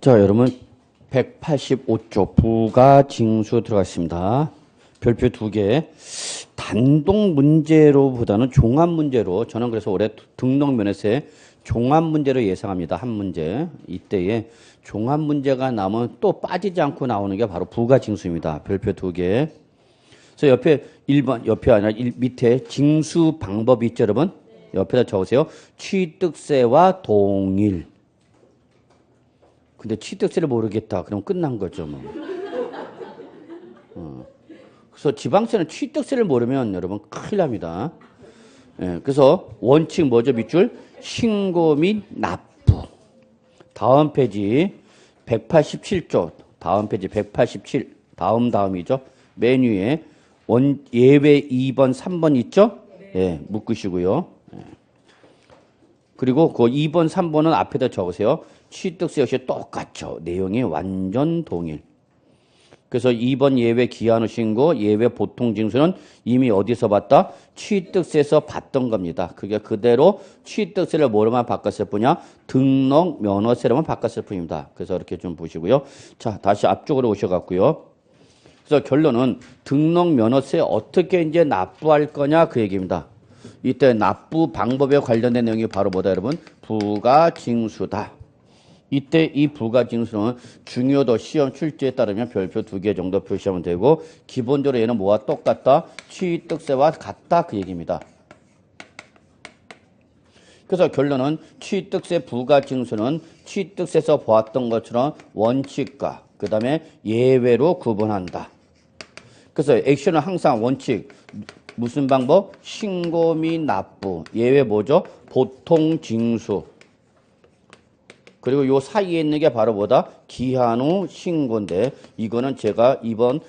자, 여러분 185쪽 부가징수 들어갔습니다. 별표 2개. 단독 문제로보다는 종합 문제로 저는 그래서 올해 등록면에서의 종합 문제로 예상합니다. 한 문제. 이때에 종합 문제가 나오면 또 빠지지 않고 나오는 게 바로 부가징수입니다. 별표 2개. 그래서 옆에 1번, 옆에 아니라 밑에 징수 방법이 있죠, 여러분? 옆에다 적으세요. 취득세와 동일. 근데 취득세를 모르겠다. 그럼 끝난 거죠, 뭐. 그래서 지방세는 취득세를 모르면 여러분 큰일 납니다. 예, 그래서 원칙 뭐죠, 밑줄? 신고 및 납부. 다음 페이지 187조. 다음 페이지 187. 다음이죠. 맨 위에 예외 2번, 3번 있죠? 예, 묶으시고요. 예. 그리고 그 2번, 3번은 앞에다 적으세요. 취득세 역시 똑같죠. 내용이 완전 동일. 그래서 2번 예외 기한 후 신고, 예외 보통 징수는 이미 어디서 봤다? 취득세에서 봤던 겁니다. 그게 그대로 취득세를 뭐로만 바꿨을 뿐이야? 등록 면허세로만 바꿨을 뿐입니다. 그래서 이렇게 좀 보시고요. 자, 다시 앞쪽으로 오셔갖고요. 그래서 결론은 등록 면허세 어떻게 이제 납부할 거냐 그 얘기입니다. 이때 납부 방법에 관련된 내용이 바로 뭐다, 여러분? 부가징수다. 이때 이 부가징수는 중요도 시험 출제에 따르면 별표 2개 정도 표시하면 되고, 기본적으로 얘는 뭐와 똑같다? 취득세와 같다 그 얘기입니다. 그래서 결론은 취득세 부가징수는 취득세에서 보았던 것처럼 원칙과 그 다음에 예외로 구분한다. 그래서 액션은 항상 원칙 무슨 방법? 신고 및 납부. 예외 뭐죠? 보통 징수. 그리고 요 사이에 있는 게 바로 뭐다? 기한 후 신고인데, 이거는 제가 이번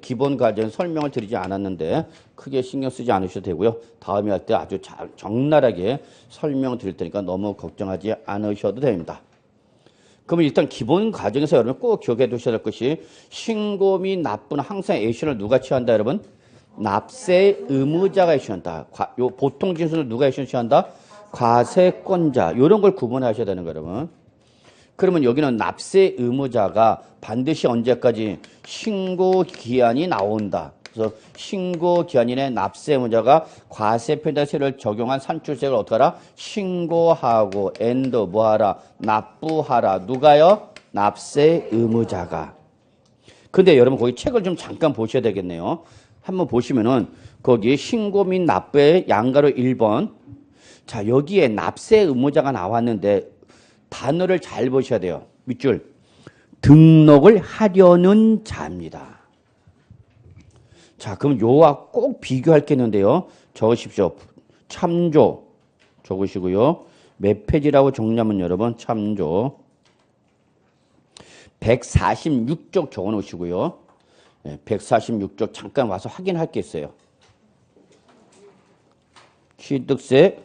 기본 과정 설명을 드리지 않았는데 크게 신경 쓰지 않으셔도 되고요. 다음에 할 때 아주 적나라하게 설명을 드릴 테니까 너무 걱정하지 않으셔도 됩니다. 그러면 일단 기본 과정에서 여러분 꼭 기억해 두셔야 될 것이, 신고 및 납부는 항상 액션을 누가 취한다, 여러분? 납세 의무자가 액션한다. 요 보통 징수는 누가 액션 취한다? 과세권자. 이런 걸 구분하셔야 되는 거예요, 여러분. 그러면 여기는 납세 의무자가 반드시 언제까지? 신고 기한이 나온다. 그래서 신고 기한 이내 납세 의무자가 과세 편제세를 적용한 산출세를 어떻게 하라? 신고하고 and 뭐하라? 납부하라. 누가요? 납세 의무자가. 근데 여러분 거기 책을 좀 잠깐 보셔야 되겠네요. 한번 보시면은 거기 신고 및 납부의 양가로 1번. 자, 여기에 납세 의무자가 나왔는데 단어를 잘 보셔야 돼요. 밑줄. 등록을 하려는 자입니다. 자, 그럼 요와 꼭 비교할 게 있는데요. 적으십시오. 참조 적으시고요. 몇 페이지라고 적냐면 여러분 참조 146쪽 적어 놓으시고요. 146쪽 잠깐 와서 확인할 게 있어요. 취득세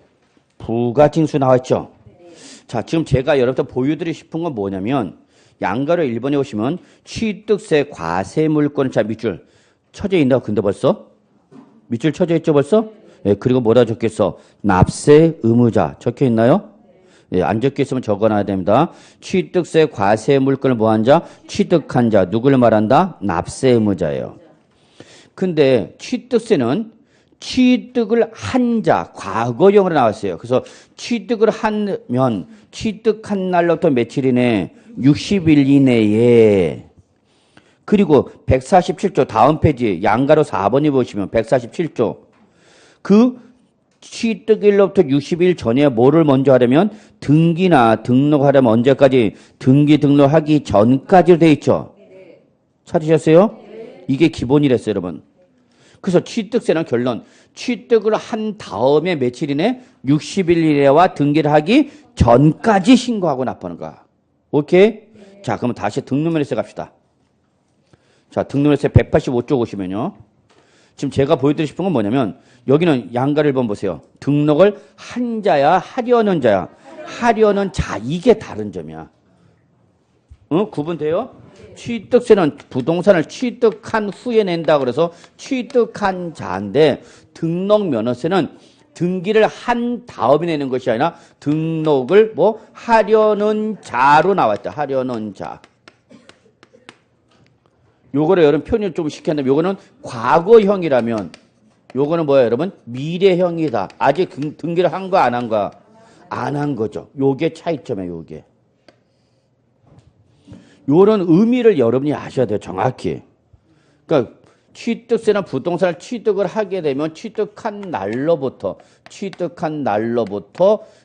부가징수 나왔죠? 자, 지금 제가 여러분들 보여드리고 싶은 건 뭐냐면, 양가로 1번에 오시면 취득세 과세물권, 자, 밑줄 쳐져 있나? 근데 벌써? 밑줄 쳐져 있죠, 벌써? 예, 그리고 뭐라 적겠어? 납세 의무자 적혀 있나요? 예, 안 적혀 있으면 적어놔야 됩니다. 취득세 과세물권을 뭐한 자? 취득한 자. 누구를 말한다? 납세 의무자예요. 근데 취득세는 취득을 한 자, 과거형으로 나왔어요. 그래서 취득을 하면 취득한 날로부터 며칠이네? 60일 이내에. 그리고 147조 다음 페이지 양가로 4번이 보시면 147조. 그 취득일로부터 60일 전에 뭐를 먼저 하려면 등기나 등록하려면 언제까지? 등기 등록하기 전까지로 돼 있죠. 찾으셨어요? 이게 기본이랬어요, 여러분. 그래서 취득세는 결론, 취득을 한 다음에 며칠이네? 60일 이내와 등기를 하기 전까지 신고하고 납부하는 거야. 오케이? 자, 그러면 다시 등록면허세 갑시다. 자, 등록면허세 185쪽 오시면요. 지금 제가 보여드리고 싶은 건 뭐냐면, 여기는 양가를 1번 보세요. 등록을 한 자야, 하려는 자야. 하려는 자, 이게 다른 점이야. 구분돼요? 취득세는 부동산을 취득한 후에 낸다 그래서 취득한 자인데, 등록면허세는 등기를 한 다음에 내는 것이 아니라 등록을 뭐 하려는 자로 나왔다. 하려는 자. 요거를 여러분 표현을 좀 시켰는데 요거는 과거형이라면 요거는 뭐예요, 여러분? 미래형이다. 아직 등기를 한 거 안 한 거? 안 한 거죠. 요게 차이점이에요, 요게. 요런 의미를 여러분이 아셔야 돼요, 정확히. 그러니까 취득세나 부동산을 취득을 하게 되면 취득한 날로부터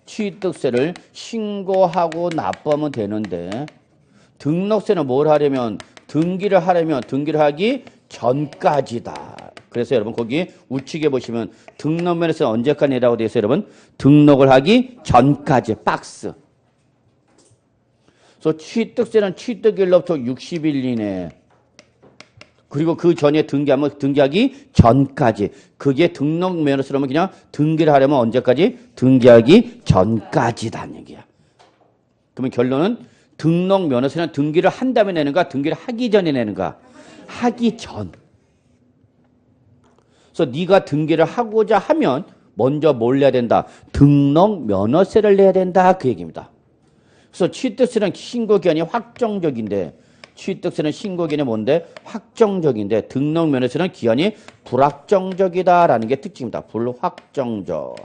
취득세를 신고하고 납부하면 되는데 등록세는 뭘 하려면 등기를 하기 전까지다. 그래서 여러분 거기 우측에 보시면 등록면에서 언제까지라고 되어 있어요, 여러분? 등록을 하기 전까지 박스. 그래서 취득세는 취득일로부터 60일 이내. 그리고 그 전에 등기하기 전까지. 그게 등록면허서라면 그냥 등기를 하려면 언제까지? 등기하기 전까지다는 얘기야. 그러면 결론은 등록면허서는 등기를 한 다음에 내는가? 등기를 하기 전에 내는가? 하기 전. 그래서 네가 등기를 하고자 하면 먼저 뭘 내야 된다? 등록면허세를 내야 된다. 그 얘기입니다. 그래서 취득세는 신고기한이 확정적인데 취득세는 신고기한이 뭔데? 확정적인데 등록면허세는 기한이 불확정적이다라는 게 특징입니다. 불확정적.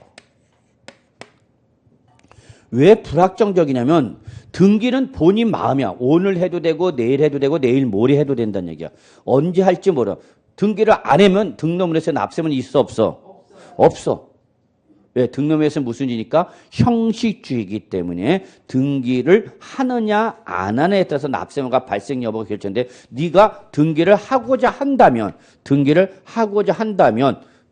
왜 불확정적이냐면 등기는 본인 마음이야. 오늘 해도 되고 내일 해도 되고 내일 모레 해도 된다는 얘기야. 언제 할지 몰라. 등기를 안 하면 등록면허세 납세면 있어 없어? 없어. 왜? 등록면허세는 무슨 일이니까? 형식주의이기 때문에 등기를 하느냐 안 하느냐에 따라서 납세면과 발생 여부가 결정돼. 네가 등기를 하고자 한다면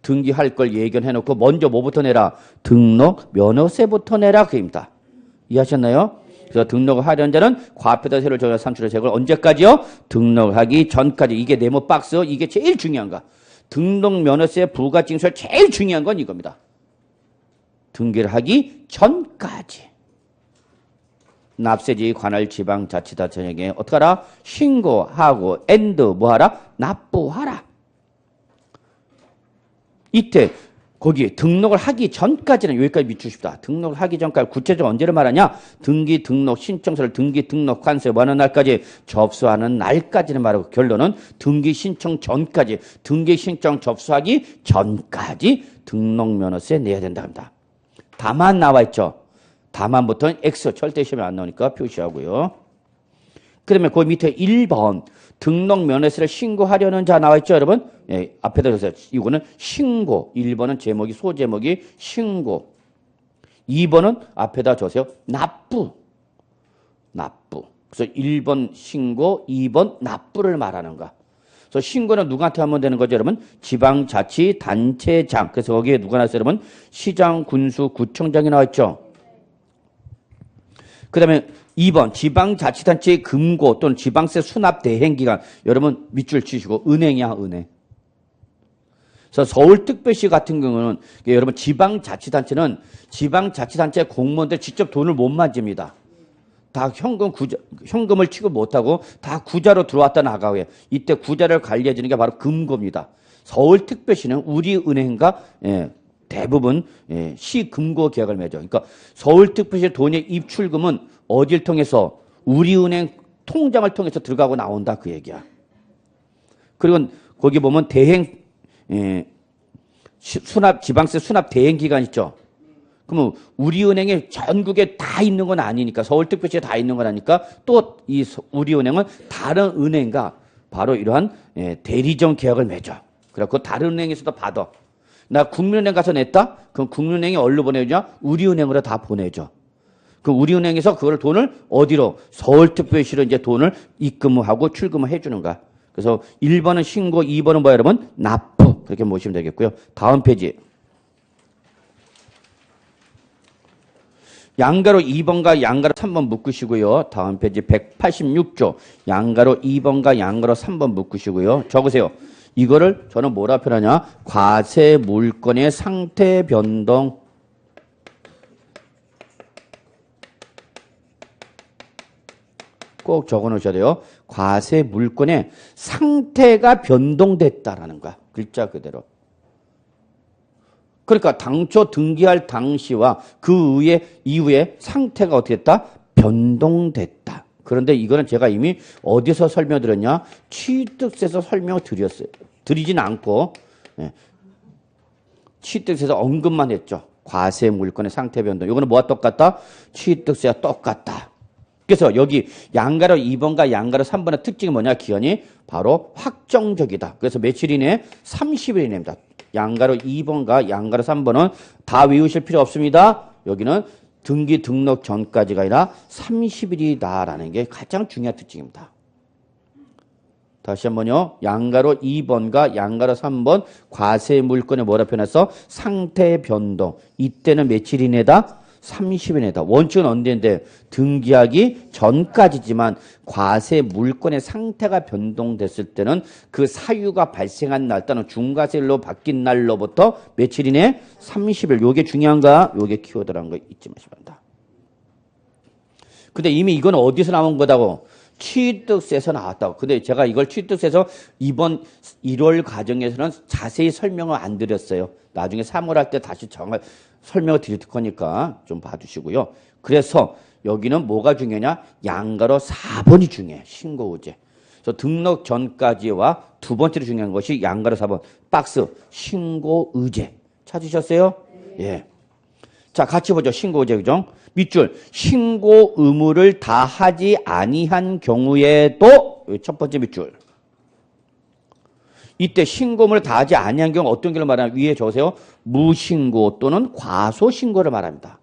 등기할 걸 예견해놓고 먼저 뭐부터 내라? 등록면허세부터 내라. 그입니다. 이해하셨나요? 그래서 등록을 하려는 자는 과표다 세를 정해 산출의 세액을 언제까지요? 등록하기 전까지. 이게 네모 박스. 이게 제일 중요한가? 등록면허세 부가징수에 제일 중요한 건 이겁니다. 등기를 하기 전까지. 납세지 관할 지방자치단체에게 어떻게 하라? 신고하고 뭐하라? 납부하라. 이때 거기 등록을 하기 전까지는 여기까지 밑주십시다. 등록을 하기 전까지 구체적으로 언제를 말하냐? 등기 등록 신청서를 등기 등록 관세 뭐 하는 날까지? 접수하는 날까지는 말하고 결론은 등기 신청 전까지 등기 신청 접수하기 전까지 등록면허세 내야 된다 합니다. 다만 나와 있죠. 다만부터는 X 절대 시험에 안 나오니까 표시하고요. 그러면 그 밑에 1번 등록면허세를 신고하려는 자 나와 있죠, 여러분? 예, 앞에다 주세요. 이거는 신고. 1번은 제목이 소제목이 신고. 2번은 앞에다 주세요. 납부. 그래서 1번 신고, 2번 납부를 말하는 거. 그래서 신고는 누구한테 하면 되는 거죠, 여러분? 지방자치단체장. 그래서 거기에 누가 나왔어요, 여러분? 시장, 군수, 구청장이 나와 있죠. 그 다음에 2번 지방자치단체의 금고 또는 지방세 수납 대행기간. 여러분 밑줄 치시고 은행이야, 은행. 그래서 서울특별시 같은 경우는 여러분 지방자치단체는 지방자치단체 공무원들 직접 돈을 못 만집니다. 다 현금을 취급 못하고 다 구자로 들어왔다 나가고 해요. 이때 구자를 관리해 주는 게 바로 금고입니다. 서울특별시는 우리은행과 대부분 시금고 계약을 맺어. 그러니까 서울특별시 돈의 입출금은 어딜 통해서? 우리은행 통장을 통해서 들어가고 나온다 그 얘기야. 그리고 거기 보면 지방세 수납 대행 기간 있죠. 그러면 우리은행에 전국에 다 있는 건 아니니까 서울특별시에 다 있는 건 아니니까 또 이 우리은행은 다른 은행과 바로 이러한 대리점 계약을 맺어. 그래갖고 다른 은행에서도 받아. 나 국민은행 가서 냈다? 그럼 국민은행이 어디로 보내주냐? 우리은행으로 다 보내줘. 그 우리은행에서 그걸 돈을 어디로? 서울특별시로 이제 돈을 입금하고 출금을 해주는 거야. 그래서 1번은 신고, 2번은 뭐야, 여러분? 납부. 그렇게 보시면 되겠고요. 다음 페이지. 양가로 2번과 양가로 3번 묶으시고요. 다음 페이지 186조. 양가로 2번과 양가로 3번 묶으시고요. 적으세요. 이거를 저는 뭐라 표현하냐? 과세 물건의 상태 변동. 꼭 적어 놓으셔야 돼요. 과세 물건의 상태가 변동됐다라는 거야. 글자 그대로. 그러니까 당초 등기할 당시와 그 이후에 상태가 어떻게 됐다? 변동됐다. 그런데 이거는 제가 이미 어디서 설명드렸냐? 취득세에서 설명드렸어요. 드리진 않고 취득세에서 언급만 했죠. 과세 물건의 상태 변동. 이거는 뭐와 똑같다? 취득세와 똑같다. 그래서 여기 양가로 2번과 양가로 3번의 특징이 뭐냐? 기한이 바로 확정적이다. 그래서 며칠 이내? 30일 이내입니다. 양가로 2번과 양가로 3번은 다 외우실 필요 없습니다. 여기는 등기 등록 전까지가 아니라 30일이다라는 게 가장 중요한 특징입니다. 다시 한번요. 양가로 2번과 양가로 3번 과세 물건에 뭐라 표현해서 상태 변동. 이때는 며칠 이내다? 30일 이내다. 원칙은 언제인데 등기하기 전까지지만 과세 물건의 상태가 변동됐을 때는 그 사유가 발생한 날 또는 중과세일로 바뀐 날로부터 며칠 이내? 30일. 요게 중요한가? 요게 키워드라는 거 잊지 마시기 바랍니다. 근데 이미 이건 어디서 나온 거다고? 취득세에서 나왔다고. 근데 제가 이걸 취득세에서 이번 1월 과정에서는 자세히 설명을 안 드렸어요. 나중에 3월 할 때 다시 설명을 드릴 거니까 좀 봐주시고요. 그래서 여기는 뭐가 중요하냐? 양가로 4번이 중요해. 신고의제. 그래서 등록 전까지와 두 번째로 중요한 것이 양가로 4번. 박스. 신고의제. 찾으셨어요? 예. 자, 같이 보죠. 신고의제 규정. 밑줄. 신고 의무를 다하지 아니한 경우에도 첫 번째 밑줄. 이때 신고를 다하지 아니한 경우 어떤 경우를 말하냐? 위에 적으세요. 무신고 또는 과소신고를 말합니다.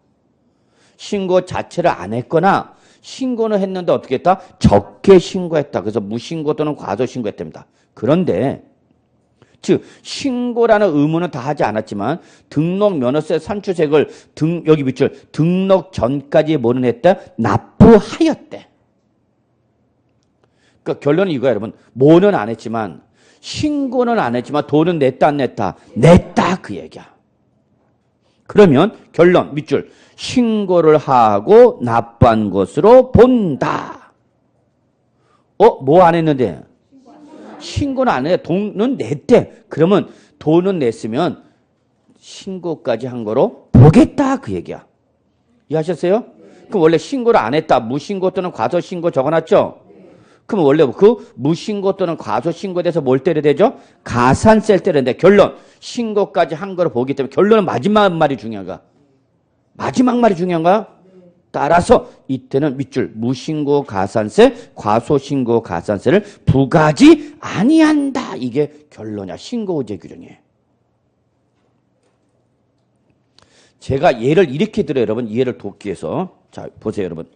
신고 자체를 안 했거나 신고는 했는데 어떻게 했다? 적게 신고했다. 그래서 무신고 또는 과소신고했답니다. 그런데 즉 신고라는 의무는 다 하지 않았지만 등록 면허세 산출세액을 여기 밑줄 등록 전까지 뭐는 했다? 납부하였대. 그러니까 결론은 이거야, 여러분. 뭐는 안 했지만 신고는 안 했지만 돈은 냈다 안 냈다? 냈다 그 얘기야. 그러면 결론 밑줄 신고를 하고 납부한 것으로 본다. 뭐 안 했는데? 신고는 안 해. 돈은 냈대. 그러면 돈은 냈으면 신고까지 한 거로 보겠다 그 얘기야. 이해하셨어요? 그럼 원래 신고를 안 했다. 무신고 또는 과소신고 적어놨죠? 그럼 원래 그 무신고 또는 과소신고에 대해서 뭘 때려야 되죠? 가산세를 때려야 돼. 결론 신고까지 한 거로 보기 때문에 결론은 마지막 말이 중요한가? 마지막 말이 신고인가? 따라서 이때는 밑줄 무신고 가산세, 과소신고 가산세를 부과하지 아니한다. 이게 결론이야. 신고의제 규정이에요. 제가 예를 이렇게 들어요, 여러분. 이해를 돕기 위해서. 자, 보세요, 여러분.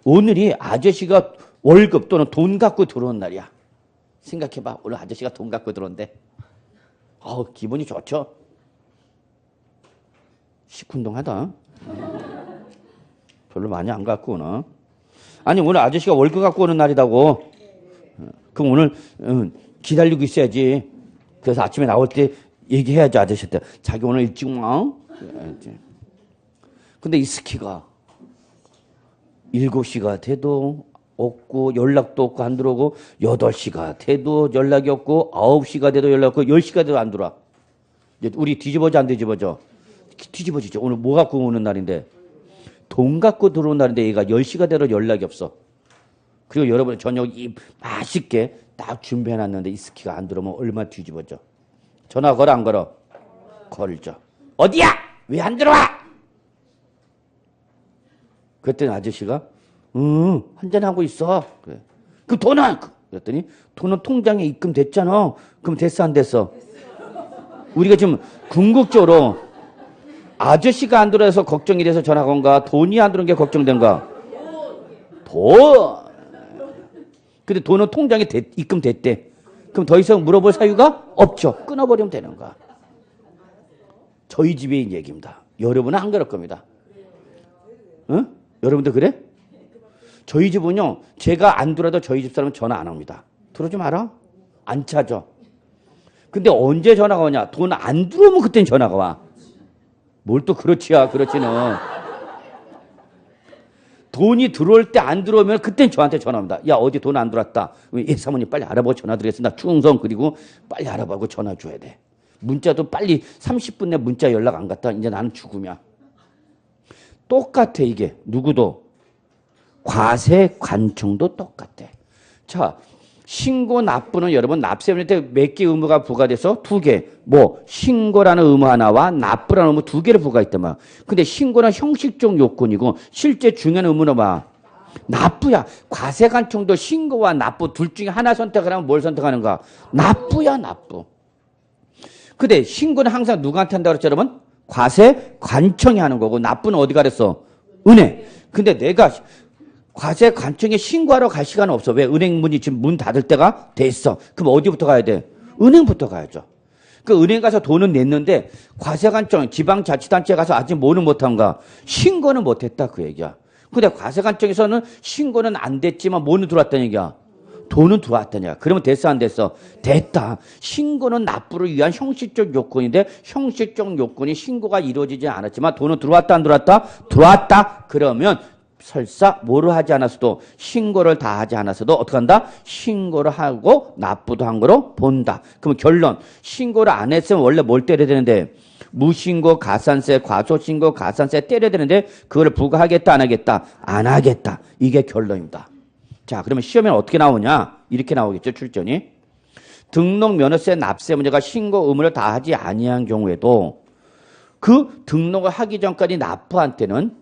오늘이 아저씨가 월급 또는 돈 갖고 들어온 날이야. 생각해봐. 오늘 아저씨가 돈 갖고 들어온대. 기분이 좋죠? 시큰둥하다. 별로 많이 안 갖고 오나? 아니, 오늘 아저씨가 월급 갖고 오는 날이라고. 그럼 오늘 기다리고 있어야지. 그래서 아침에 나올 때 얘기해야지, 아저씨한테. 자기 오늘 일찍 와? 근데 이 스키가 7시가 돼도 없고 연락도 없고 안 들어오고 8시가 돼도 연락이 없고 9시가 돼도 연락 없고 10시가 돼도 안 들어와. 우리 뒤집어져 안 뒤집어져? 뒤집어지죠. 오늘 뭐 갖고 오는 날인데? 돈 갖고 들어온 날인데 얘가 10시가 돼도 연락이 없어. 그리고 여러분 저녁 맛있게 딱 준비해놨는데 이 스키가 안 들어오면 얼마나 뒤집어져. 전화 걸어 안 걸어? 걸죠. 어디야? 왜 안 들어와? 그랬더니 아저씨가 한잔하고 있어. 그래. 그 돈은? 그랬더니 돈은 통장에 입금됐잖아. 그럼 됐어 안 됐어? 우리가 지금 궁극적으로 아저씨가 안 들어와서 걱정이 돼서 전화가 온가? 돈이 안 들어온 게 걱정된가? 돈. 근데 돈은 통장에 입금됐대. 그럼 더 이상 물어볼 사유가 없죠. 끊어버리면 되는 거야. 저희 집의 얘기입니다. 여러분은 안 그럴 겁니다. 응? 여러분도 그래? 저희 집은요, 제가 안 들어도 저희 집 사람은 전화 안 합니다. 들어오지 마라? 안 찾아. 근데 언제 전화가 오냐? 돈 안 들어오면 그땐 전화가 와. 뭘 또 그렇지야, 그렇지는. 돈이 들어올 때 안 들어오면 그땐 저한테 전화합니다. 야, 어디 돈 안 들어왔다. 예, 사모님 빨리 알아보고 전화 드리겠습니다. 충성, 그리고 빨리 알아보고 전화 줘야 돼. 문자도 빨리 30분 내 문자 연락 안 갔다. 이제 나는 죽음이야. 똑같아 이게. 누구도. 과세 관청도 똑같아. 자, 신고 납부는 여러분 납세문일 때 몇 개 의무가 부과돼서 2개. 뭐 신고라는 의무 하나와 납부라는 의무 2개를 부과했단 말이야. 근데 신고는 형식적 요건이고 실제 중요한 의무는 뭐? 납부야. 과세 관청도 신고와 납부 둘 중에 하나 선택을 하면 뭘 선택하는가? 납부야, 납부. 근데 신고는 항상 누구한테 한다고 그랬죠, 여러분? 과세 관청이 하는 거고 납부는 어디가 그랬어? 은행. 근데 내가 과세 관청에 신고하러 갈 시간은 없어. 왜? 은행 문이 지금 문 닫을 때가 됐어. 그럼 어디부터 가야 돼? 은행부터 가야죠. 그 은행 가서 돈은 냈는데 과세 관청, 지방자치단체에 가서 아직 뭐는 못한가? 신고는 못했다 그 얘기야. 근데 과세 관청에서는 신고는 안 됐지만 뭐는 들어왔다는 얘기야? 돈은 들어왔다냐. 그러면 됐어 안 됐어? 됐다. 신고는 납부를 위한 형식적 요건인데 형식적 요건이 신고가 이루어지지 않았지만 돈은 들어왔다 안 들어왔다? 들어왔다. 그러면 설사 뭐를 하지 않았어도 신고를 다 하지 않았어도 어떻게 한다? 신고를 하고 납부도 한 거로 본다. 그럼 결론. 신고를 안 했으면 원래 뭘 때려야 되는데 무신고 가산세, 과소신고 가산세 때려야 되는데 그걸 부과하겠다 안 하겠다? 안 하겠다. 이게 결론입니다. 자, 그러면 시험에 어떻게 나오냐? 이렇게 나오겠죠, 출전이. 등록 면허세 납세 문제가 신고 의무를 다하지 아니한 경우에도 그 등록을 하기 전까지 납부한 때는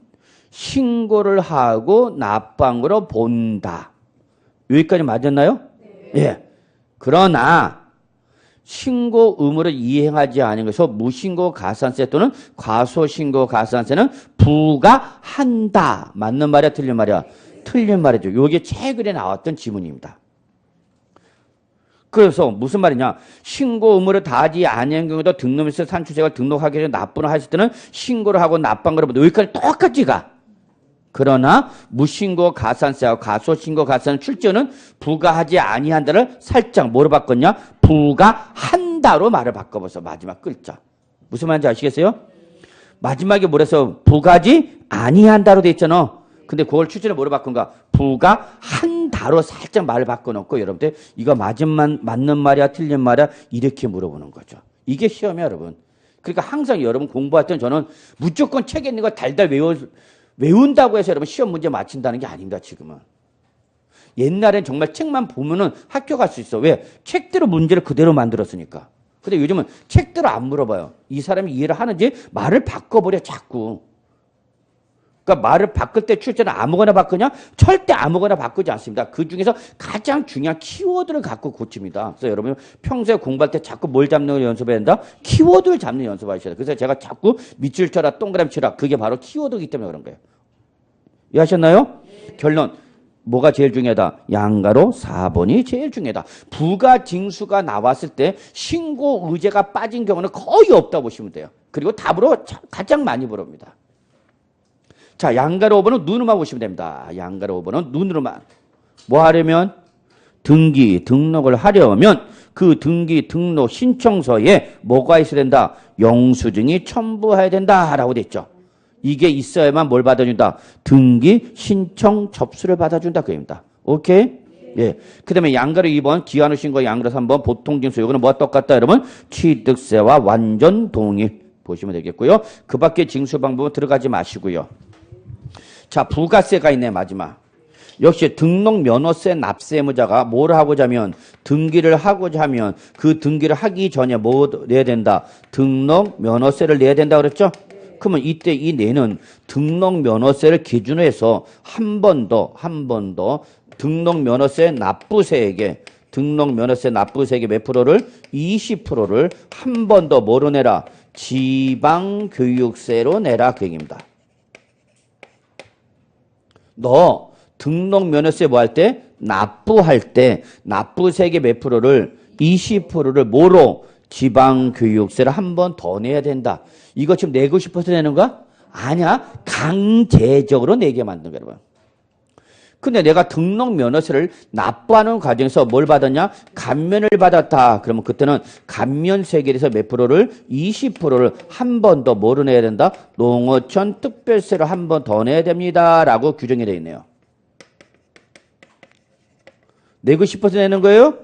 신고를 하고 납부한 거로 본다. 여기까지 맞았나요? 네. 예. 그러나 신고 의무를 이행하지 않은 것에서 무신고 가산세 또는 과소신고 가산세는 부과한다. 맞는 말이야, 틀린 말이야? 틀린 말이죠. 이게 최근에 나왔던 지문입니다. 그래서 무슨 말이냐? 신고 의무를 다하지 아니한 경우도 등록면허세 산출세가 등록하기 전에 납부를 했을 때는 신고를 하고 납부한 거로 여기까지 똑같이 가. 그러나 무신고 가산세와 과소신고 가산 출제는 부과하지 아니한다를 살짝 뭐로 바꿨냐? 부과한다로 말을 바꿔보세요. 마지막 글자. 무슨 말인지 아시겠어요? 마지막에 뭐래서 부과하지 아니한다로 돼 있잖아. 근데 그걸 출제를 뭐로 바꾼가? 부과한다로 살짝 말을 바꿔놓고 여러분들 이거 맞는 말이야 틀린 말이야 이렇게 물어보는 거죠. 이게 시험이야 여러분. 그러니까 항상 여러분 공부할 때는 저는 무조건 책에 있는 거 달달 외운다고 해서 여러분 시험 문제 맞힌다는 게 아닙니다. 지금은. 옛날엔 정말 책만 보면은 학교 갈 수 있어. 왜? 책대로 문제를 그대로 만들었으니까. 근데 요즘은 책대로 안 물어봐요. 이 사람이 이해를 하는지 말을 바꿔버려 자꾸. 그러니까 말을 바꿀 때 출제는 아무거나 바꾸냐? 절대 아무거나 바꾸지 않습니다. 그 중에서 가장 중요한 키워드를 갖고 고칩니다. 그래서 여러분 평소에 공부할 때 자꾸 뭘 잡는 걸 연습해야 된다? 키워드를 잡는 연습하셔야 돼요. 그래서 제가 자꾸 밑줄 쳐라, 동그라미 쳐라. 그게 바로 키워드이기 때문에 그런 거예요. 이해하셨나요? 결론. 뭐가 제일 중요하다? 양가로 4번이 제일 중요하다. 부가징수가 나왔을 때 신고 의제가 빠진 경우는 거의 없다고 보시면 돼요. 그리고 답으로 가장 많이 부릅니다. 자, 양가로 5번은 눈으로만 보시면 됩니다. 양가로 5번은 눈으로만. 뭐 하려면? 등록을 하려면 그 등록 신청서에 뭐가 있어야 된다? 영수증이 첨부해야 된다라고 됐죠. 이게 있어야만 뭘 받아준다? 등기 신청 접수를 받아준다. 그입니다. 오케이? 예. 그 다음에 양가로 2번, 기한후 신고 양가로 3번, 보통징수. 이거는 뭐가 똑같다, 여러분? 취득세와 완전 동일. 보시면 되겠고요. 그 밖에 징수 방법은 들어가지 마시고요. 자, 부가세가 있네, 마지막. 역시 등록 면허세 납세 의무자가 뭘 하고자 하면 등기를 하고자 하면 그 등기를 하기 전에 뭐 내야 된다? 등록 면허세를 내야 된다 그랬죠? 그러면 이때 이 내는 등록 면허세를 기준으로 해서 한 번 더 등록 면허세 납부세액에 몇 프로를 20%를 한 번 더 뭐로 내라? 지방교육세로 내라 그 얘기입니다. 너 등록 면허세 뭐 할 때? 납부할 때 납부세액의 몇 프로를 20%를 뭐로? 지방교육세를 한 번 더 내야 된다. 이거 지금 내고 싶어서 내는 거야? 아니야. 강제적으로 내게 만든 거야, 여러분. 근데 내가 등록 면허세를 납부하는 과정에서 뭘 받았냐? 감면을 받았다. 그러면 그때는 감면세액에 대해서 몇 프로를? 20%를 한 번 더 뭐로 내야 된다? 농어촌 특별세를 한 번 더 내야 됩니다. 라고 규정이 되어 있네요. 내고 싶어서 내는 거예요?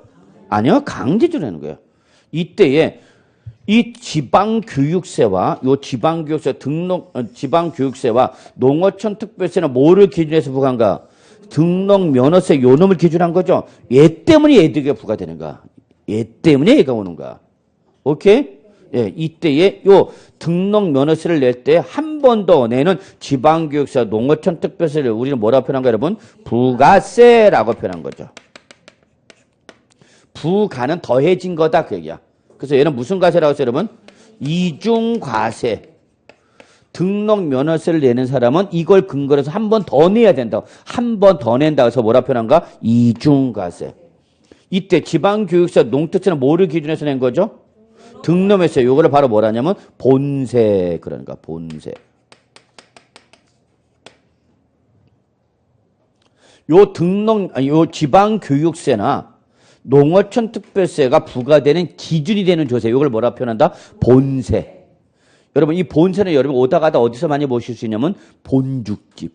아니요. 강제적으로 내는 거예요. 이때에 이 지방교육세와 요 지방교육세 지방교육세와 농어촌 특별세는 뭐를 기준해서 부과한가? 등록면허세 요 놈을 기준한 거죠. 얘 때문에 얘들에게 부과되는가? 얘 때문에 얘가 오는가? 오케이? 예, 이때에 요 등록면허세를 낼 때 한 번 더 내는 지방교육세와 농어촌 특별세를 우리는 뭐라고 표현한가 여러분? 부가세라고 표현한 거죠. 부가는 더해진 거다 그 얘기야. 그래서 얘는 무슨 과세라고 했어요 여러분? 이중과세. 등록면허세를 내는 사람은 이걸 근거로 해서 한 번 더 내야 된다고. 한 번 더 낸다고 해서 뭐라 표현한가? 이중과세. 이때 지방교육세, 농특세는 뭐를 기준해서 낸 거죠? 등록면허세. 요거를 바로 뭐라냐면 본세. 그러니까 본세. 요 지방교육세나 농어촌 특별세가 부과되는 기준이 되는 조세. 이걸 뭐라 표현한다? 본세. 여러분 이 본세는 여러분 오다 가다 어디서 많이 보실 수 있냐면 본죽집.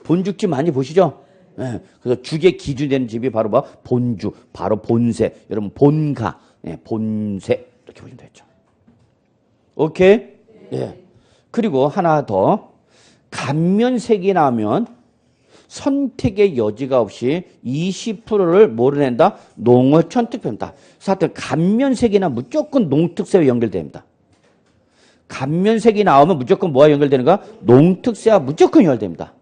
본죽집 많이 보시죠? 네. 그래서 죽의 기준이 되는 집이 바로 뭐 본죽, 바로 본세. 여러분 본가, 네. 본세 이렇게 보시면 되죠. 오케이? 예. 그리고 하나 더 감면색이 나면 선택의 여지가 없이 20%를 뭐를 낸다? 농어촌 특별다. 하여튼 감면색이나 무조건 농특세와 연결됩니다. 감면색이 나오면 무조건 뭐와 연결되는가? 농특세와 무조건 연결됩니다.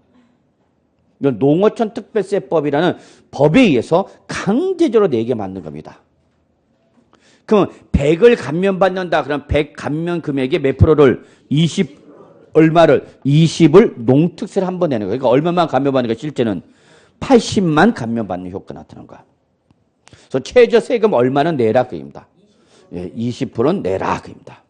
이건 농어촌 특별세법이라는 법에 의해서 강제적으로 내게 만든 겁니다. 그럼 100을 감면받는다. 그럼 100 감면 금액의 몇 프로를? 20을 농특세를 한 번 내는 거예요. 그러니까 얼마만 감면받는 거야? 실제는 80만 감면받는 효과 나타나는 거야. 그래서 최저 세금 얼마는 내라 그입니다. 예, 20%는 내라 그입니다.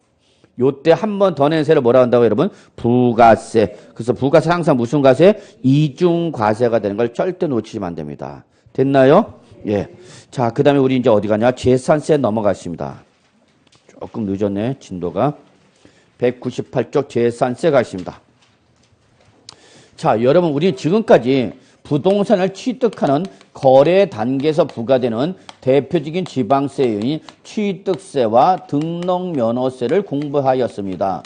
요때 한 번 더 낸 세를 뭐라 한다고 여러분? 부가세. 그래서 부가세 항상 무슨 과세? 이중과세가 되는 걸 절대 놓치시면 안 됩니다. 됐나요? 예. 자, 그 다음에 우리 이제 어디 가냐? 재산세 넘어갔습니다. 조금 늦었네, 진도가. 198쪽 재산세가 있습니다. 자, 여러분, 우리 지금까지 부동산을 취득하는 거래 단계에서 부과되는 대표적인 지방세 요인 취득세와 등록면허세를 공부하였습니다.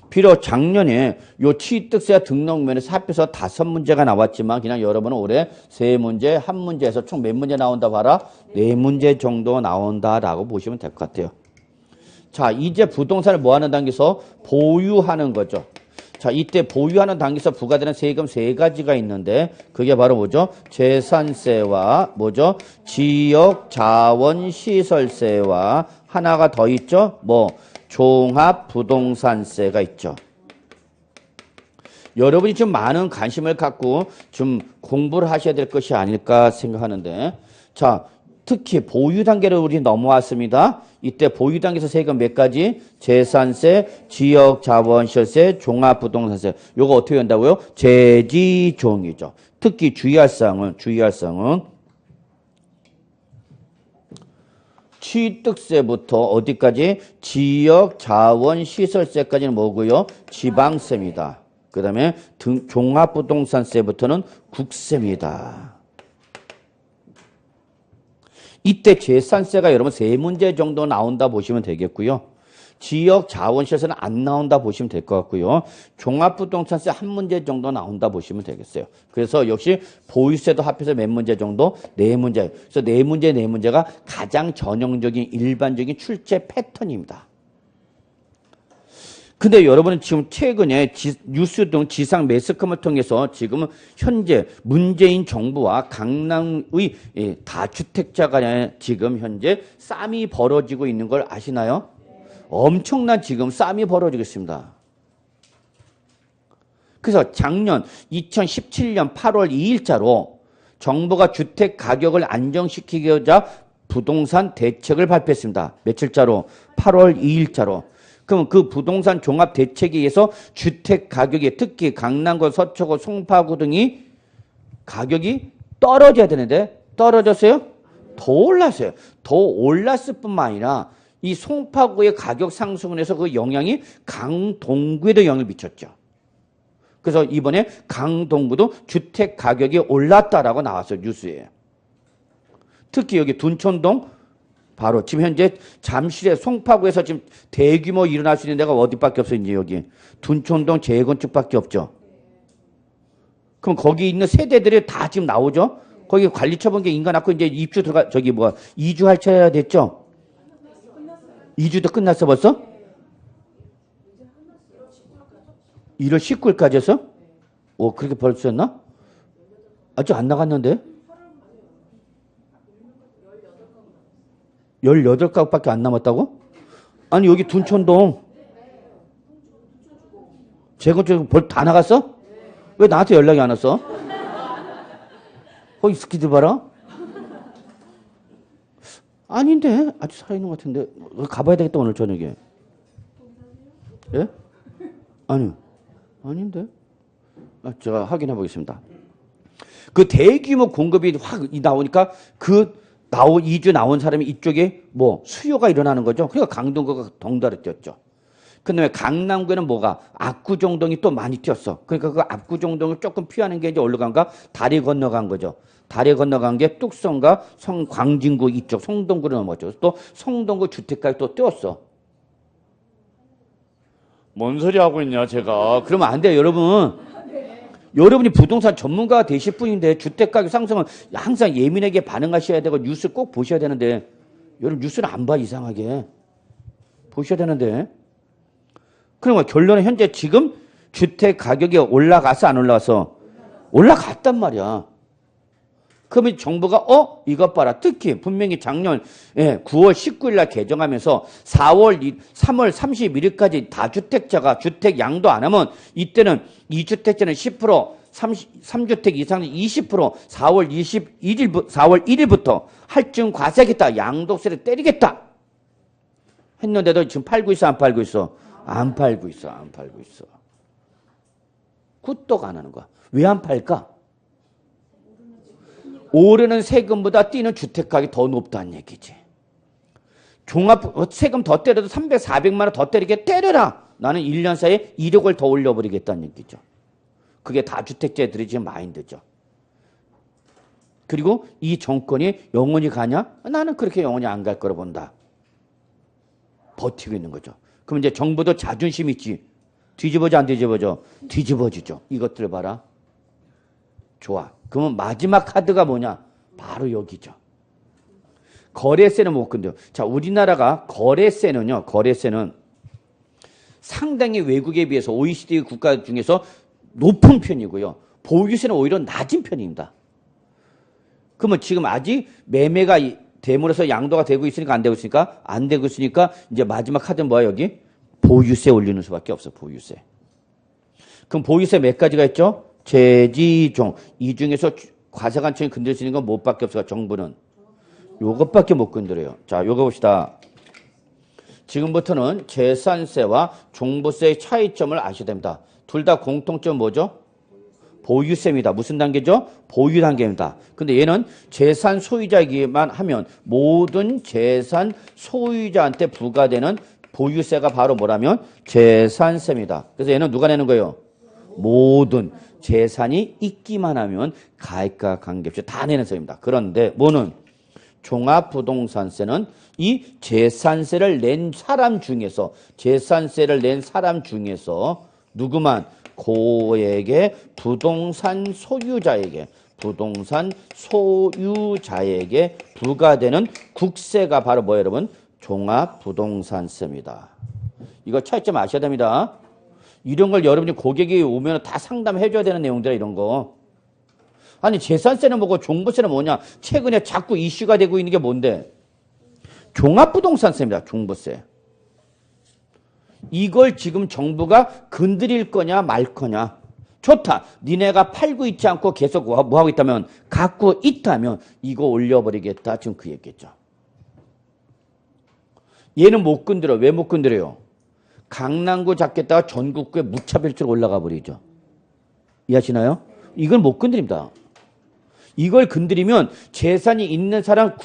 비록 작년에 요 취득세와 등록면허세 합해서 5문제가 나왔지만 그냥 여러분은 올해 3문제, 1문제에서 총 몇 문제 나온다 봐라? 4문제 정도 나온다라고 보시면 될 것 같아요. 자, 이제 부동산을 뭐 하는 단계에서 보유하는 거죠. 자, 이때 보유하는 단계에서 부과되는 세금 3가지가 있는데 그게 바로 뭐죠? 재산세와 뭐죠? 지역자원시설세와 하나가 더 있죠? 뭐 종합부동산세가 있죠. 여러분이 좀 많은 관심을 갖고 좀 공부를 하셔야 될 것이 아닐까 생각하는데 자, 특히 보유 단계를 우리 넘어왔습니다. 이때 보유 단계에서 세금 몇 가지? 재산세, 지역자원시설세, 종합부동산세. 요거 어떻게 한다고요? 재지종이죠. 특히 주의할 사항은 취득세부터 어디까지? 지역자원시설세까지는 뭐고요? 지방세입니다. 그 다음에 종합부동산세부터는 국세입니다. 이때 재산세가 여러분 3문제 정도 나온다 보시면 되겠고요. 지역자원시설세는 안 나온다 보시면 될 것 같고요. 종합부동산세 1문제 정도 나온다 보시면 되겠어요. 그래서 역시 보유세도 합해서 몇 문제 정도? 4문제. 그래서 4문제가 가장 전형적인 일반적인 출제 패턴입니다. 근데 여러분은 지금 최근에 뉴스 등 지상 매스컴을 통해서 지금 현재 문재인 정부와 강남의 다주택자 간에 지금 현재 싸움이 벌어지고 있는 걸 아시나요? 엄청난 지금 싸움이 벌어지고 있습니다. 그래서 작년 2017년 8월 2일자로 정부가 주택 가격을 안정시키고자 부동산 대책을 발표했습니다. 며칠자로? 8월 2일자로. 그럼 그 부동산 종합 대책에 의해서 주택 가격이 특히 강남구, 서초구, 송파구 등이 가격이 떨어져야 되는데 떨어졌어요? 더 올랐어요. 더 올랐을 뿐만 아니라 이 송파구의 가격 상승을 해서 그 영향이 강동구에도 영향을 미쳤죠. 그래서 이번에 강동구도 주택 가격이 올랐다라고 나왔어요. 뉴스에. 특히 여기 둔촌동 바로 지금 현재 잠실의 송파구에서 지금 대규모 일어날 수 있는 데가 어디밖에 없어요. 이제 여기 둔촌동 재건축밖에 없죠. 그럼 거기 있는 세대들이 다 지금 나오죠. 거기 관리 처분계 인가 낳고 이제 입주 들어가 저기 뭐 이주할 차례가 됐죠. 이주도 끝났어 벌써? 1월 19일까지 했어? 오 그렇게 벌써였나? 아직 안 나갔는데? 18가구밖에 안 남았다고? 아니 여기 둔촌동 재건축 벌 다 나갔어? 왜 나한테 연락이 안 왔어? 거기 스키들 봐라. 아닌데 아직 살아있는 것 같은데 가봐야 되겠다 오늘 저녁에. 예? 아니요. 아닌데. 제가 확인해 보겠습니다. 그 대규모 공급이 확 나오니까 이주 나온 사람이 이쪽에 뭐 수요가 일어나는 거죠. 그러니까 강동구가 덩달아 뛰었죠. 그 다음에 강남구에는 뭐가 압구정동이 또 많이 뛰었어. 그러니까 그 압구정동을 조금 피하는 게 이제 올라간가 다리 건너간 거죠. 다리 건너간 게 뚝섬과 광진구 이쪽 성동구로 넘어갔죠. 또 성동구 주택가에 또 뛰었어. 뭔 소리 하고 있냐 제가. 그러면 안 돼요 여러분. 여러분이 부동산 전문가가 되실 분인데 주택가격 상승은 항상 예민하게 반응하셔야 되고 뉴스 꼭 보셔야 되는데 여러분 뉴스는 안 봐 이상하게. 보셔야 되는데. 그러면 결론은 현재 지금 주택 가격이 올라가서 안 올라가서? 올라갔단 말이야. 그러면 정부가 이것 봐라. 특히 분명히 작년 9월 19일 날 개정하면서 3월 31일까지 다주택자가 주택 양도 안 하면 이때는 2주택자는 10%, 3주택 이상은 20% 4월 1일부터 할증 과세하겠다. 양도세를 때리겠다. 했는데도 지금 팔고 있어 안 팔고 있어? 안 팔고 있어. 안 팔고 있어. 굿떡 안 하는 거야. 왜 안 팔까? 오르는 세금보다 뛰는 주택가격이 더 높다는 얘기지. 세금 더 때려도 300, 400만 원 더 때리게 때려라. 나는 1년 사이에 1억을 더 올려버리겠다는 얘기죠. 그게 다주택자들이 지금 마인드죠. 그리고 이 정권이 영원히 가냐? 나는 그렇게 영원히 안 갈 거라 본다. 버티고 있는 거죠. 그럼 이제 정부도 자존심 있지. 뒤집어져 안 뒤집어져? 뒤집어지죠. 이것들 봐라. 좋아. 그러면 마지막 카드가 뭐냐? 바로 여기죠. 거래세는 못 건드려. 자, 우리나라가 거래세는요. 거래세는 상당히 외국에 비해서 OECD 국가 중에서 높은 편이고요. 보유세는 오히려 낮은 편입니다. 그러면 지금 아직 매매가 됨으로써 양도가 되고 있으니까 안 되고 있으니까 안 되고 있으니까 이제 마지막 카드는 뭐야 여기? 보유세 올리는 수밖에 없어. 보유세. 그럼 보유세 몇 가지가 있죠? 재지종. 이 중에서 과세관청이 건들 수 있는 건 뭐밖에 없어요? 정부는. 요것밖에 못 건드려요. 자, 요거 봅시다. 지금부터는 재산세와 종부세의 차이점을 아셔야 됩니다. 둘 다 공통점 뭐죠? 보유세입니다. 무슨 단계죠? 보유 단계입니다. 근데 얘는 재산 소유자이기만 하면 모든 재산 소유자한테 부과되는 보유세가 바로 뭐라면 재산세입니다. 그래서 얘는 누가 내는 거예요? 모든 재산이 있기만 하면 가액과 관계없이 다 내는 세입니다. 그런데 뭐는 종합부동산세는 이 재산세를 낸 사람 중에서 누구만 고액의 부동산 소유자에게 부과되는 국세가 바로 뭐예요, 여러분? 종합부동산세입니다. 이거 차이점 아셔야 됩니다. 이런 걸 여러분이 고객이 오면 다 상담해 줘야 되는 내용들이야, 이런 거. 아니, 재산세는 뭐고 종부세는 뭐냐? 최근에 자꾸 이슈가 되고 있는 게 뭔데? 종합부동산세입니다, 종부세. 이걸 지금 정부가 건드릴 거냐 말 거냐. 좋다. 니네가 팔고 있지 않고 계속 뭐 하고 있다면, 갖고 있다면 이거 올려버리겠다. 지금 그 얘기겠죠. 얘는 못 건드려. 왜 못 건드려요? 강남구 잡겠다가 전국구에 무차별적으로 올라가 버리죠. 이해하시나요? 이걸 못 건드립니다. 이걸 건드리면 재산이 있는 사람,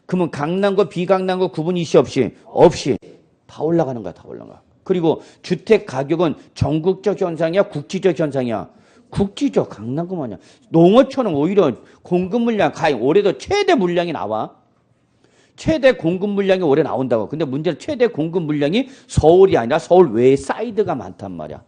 그러면 강남구, 비강남구 구분 이슈 없이 다 올라가는 거야. 다 올라가. 그리고 주택 가격은 전국적 현상이야? 국지적 현상이야? 국지적. 강남구만이야. 농어촌은 오히려 공급 물량 올해도 최대 물량이 나와. 최대 공급 물량이 올해 나온다고. 근데 문제는 최대 공급 물량이 서울이 아니라 서울 외에 사이드가 많단 말이야.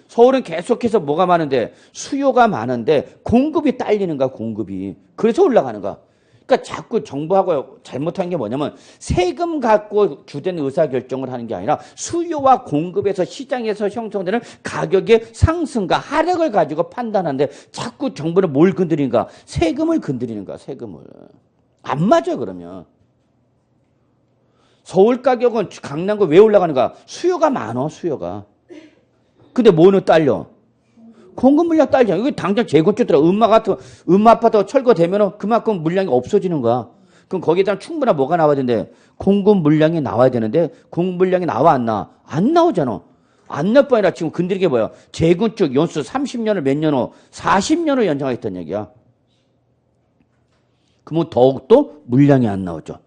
서울은 계속해서 뭐가 많은데 수요가 많은데 공급이 딸리는 거야, 공급이. 그래서 올라가는 거야. 그러니까 자꾸 정부하고 잘못한 게 뭐냐면 세금 갖고 주된 의사결정을 하는 게 아니라 수요와 공급에서 시장에서 형성되는 가격의 상승과 하락을 가지고 판단하는데 자꾸 정부는 뭘 건드리는가? 세금을 건드리는 거야, 세금을. 안 맞아, 그러면. 서울 가격은 강남구 왜 올라가는가? 수요가 많아, 수요가. 근데 뭐는 딸려? 공급 물량 딸려. 이거 당장 재건축 들어. 음마 아파트가 철거되면 그만큼 물량이 없어지는 거야. 그럼 거기에 대한 충분한 뭐가 나와야 되는데? 공급 물량이 나와야 되는데, 공급 물량이 나와, 안 나와? 안 나오잖아. 안 나올 뿐 아니라 지금 건드린 게 뭐야? 재건축 연수 30년을 몇 년 후? 40년을 연장하겠다는 얘기야. 그러면 더욱더 물량이 안 나오죠.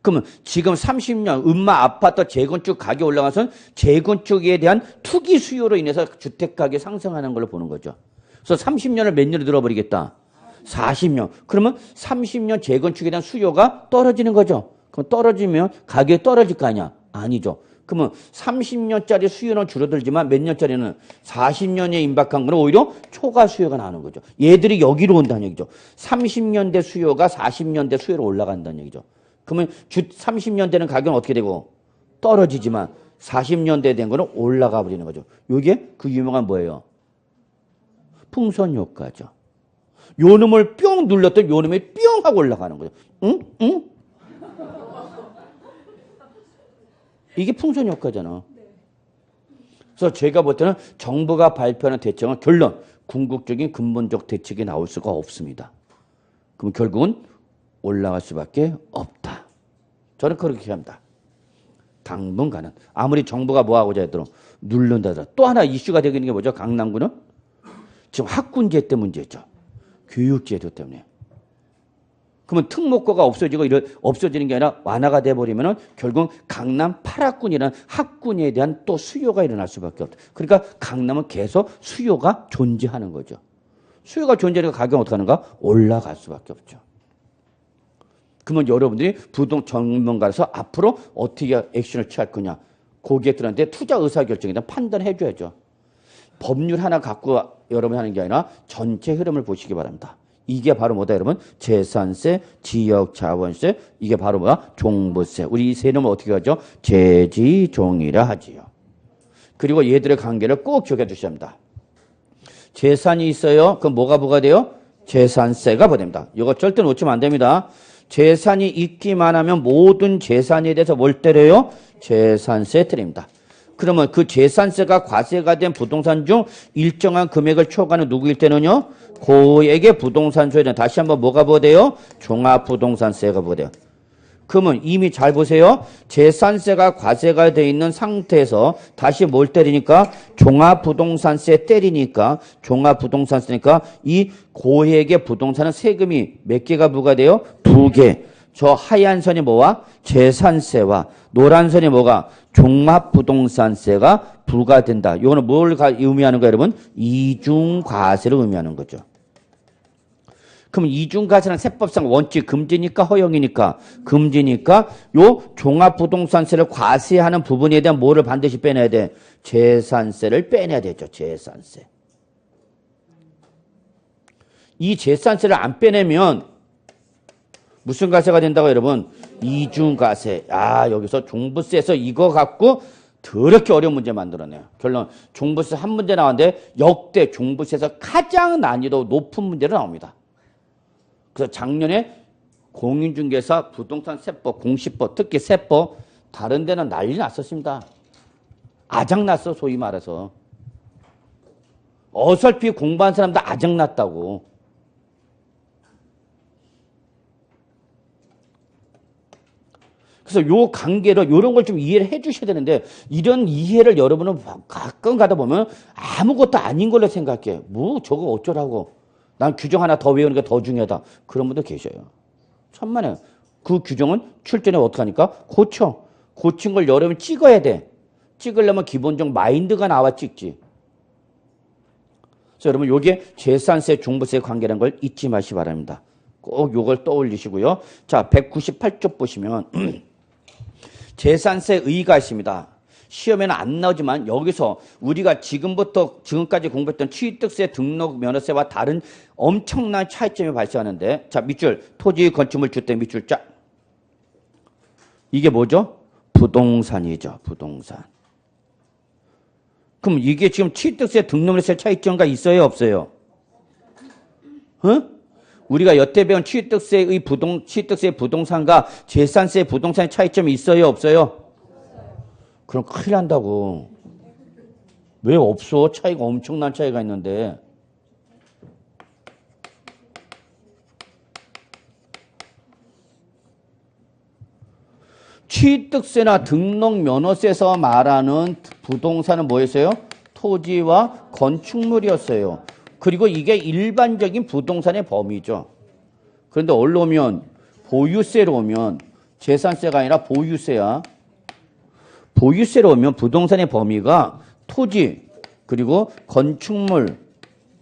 그러면 지금 30년 음마 아파트 재건축 가격 올라가서 재건축에 대한 투기 수요로 인해서 주택 가격이 상승하는 걸로 보는 거죠. 그래서 30년을 몇 년을 들어버리겠다? 40년. 그러면 30년 재건축에 대한 수요가 떨어지는 거죠. 그럼 떨어지면 가격이 떨어질 거 아니야? 아니죠. 그러면 30년짜리 수요는 줄어들지만 몇 년짜리는 40년에 임박한 거는 오히려 초과 수요가 나오는 거죠. 얘들이 여기로 온다는 얘기죠. 30년대 수요가 40년대 수요로 올라간다는 얘기죠. 그러면 30년대는 가격은 어떻게 되고 떨어지지만 40년대 된 거는 올라가 버리는 거죠. 이게 그 유명한 뭐예요? 풍선 효과죠. 요 놈을 뿅 눌렀더니 요 놈이 뿅 하고 올라가는 거죠. 응? 응? 이게 풍선 효과잖아. 그래서 제가 볼 때는 정부가 발표하는 대책은 결론, 궁극적인 근본적 대책이 나올 수가 없습니다. 그럼 결국은 올라갈 수밖에 없다. 저는 그렇게 합니다. 당분간은. 아무리 정부가 뭐하고자 해도 누른다 하더라도. 또 하나 이슈가 되고 있는 게 뭐죠? 강남구는? 지금 학군제 때 문제죠. 교육제도 때문에. 그러면 특목고가 없어지는 게 아니라 완화가 돼버리면 결국 강남 8학군이라는 학군에 대한 또 수요가 일어날 수밖에 없다. 그러니까 강남은 계속 수요가 존재하는 거죠. 수요가 존재하니까 가격은 어떻게 하는가? 올라갈 수밖에 없죠. 그러면 여러분들이 부동 전문가로서 앞으로 어떻게 액션을 취할 거냐. 고객들한테 투자 의사결정에 대한 판단을 해줘야죠. 법률 하나 갖고 여러분이 하는 게 아니라 전체 흐름을 보시기 바랍니다. 이게 바로 뭐다 여러분? 재산세, 지역자본세, 이게 바로 뭐야? 종부세. 우리 이 세 놈을 어떻게 하죠? 재지종이라 하지요. 그리고 얘들의 관계를 꼭 기억해 주셔야 합니다. 재산이 있어요. 그럼 뭐가 부과돼요? 재산세가 부과됩니다. 이거 절대 놓치면 안 됩니다. 재산이 있기만 하면 모든 재산에 대해서 뭘 때려요? 재산세 때립니다. 그러면 그 재산세가 과세가 된 부동산 중 일정한 금액을 초과하는 누구일 때는요? 고액의 부동산 소유는 다시 한번 뭐가 부과돼요? 종합부동산세가 부과돼요. 그러면 이미 잘 보세요. 재산세가 과세가 돼 있는 상태에서 다시 뭘 때리니까? 종합부동산세 때리니까 종합부동산세니까 이 고액의 부동산은 세금이 몇 개가 부과돼요? 2개. 저 하얀 선이 뭐와? 재산세와 노란 선이 뭐가? 종합부동산세가 부과된다. 이거는 뭘 의미하는 거예요, 여러분? 이중과세를 의미하는 거죠. 그럼 이중과세는 세법상 원칙 금지니까 허용이니까 금지니까 요 종합부동산세를 과세하는 부분에 대한 뭐를 반드시 빼내야 돼? 재산세를 빼내야 되죠. 재산세. 이 재산세를 안 빼내면 무슨 과세가 된다고 여러분? 이중과세. 아, 여기서 종부세에서 이거 갖고 더럽게 어려운 문제 만들어내요. 결론 종부세 한 문제 나왔는데 역대 종부세에서 가장 난이도 높은 문제로 나옵니다. 그래서 작년에 공인중개사 부동산 세법, 공시법, 특히 세법 다른 데는 난리 났었습니다. 아작났어, 소위 말해서. 어설피 공부한 사람도 아작났다고. 그래서 요 관계를 요런 걸 좀 이해를 해 주셔야 되는데 이런 이해를 여러분은 가끔 가다 보면 아무것도 아닌 걸로 생각해. 뭐 저거 어쩌라고. 난 규정 하나 더 외우는 게 더 중요하다. 그런 분도 계셔요. 천만에. 그 규정은 출전에 어떻게 하니까? 고쳐. 고친 걸 여러분이 찍어야 돼. 찍으려면 기본적 마인드가 나와 찍지. 그래서 여러분 요게 재산세, 종부세 관계라는 걸 잊지 마시기 바랍니다. 꼭 요걸 떠올리시고요. 자, 198쪽 보시면 재산세 의의가 있습니다. 시험에는 안 나오지만 여기서 우리가 지금까지 공부했던 취득세, 등록 면허세와 다른 엄청난 차이점이 발생하는데, 자, 밑줄 토지, 건축물, 주택 밑줄 쫙. 이게 뭐죠? 부동산이죠. 부동산. 그럼 이게 지금 취득세, 등록면허세 차이점가 있어요, 없어요? 우리가 여태 배운 취득세의 부동산과 재산세 부동산의 차이점이 있어요, 없어요? 그럼 큰일 난다고. 왜 없어? 차이가 엄청난 차이가 있는데. 취득세나 등록면허세에서 말하는 부동산은 뭐였어요? 토지와 건축물이었어요. 그리고 이게 일반적인 부동산의 범위죠. 그런데 어디로 오면 보유세로 오면 재산세가 아니라 보유세야. 보유세로 오면 부동산의 범위가 토지 그리고 건축물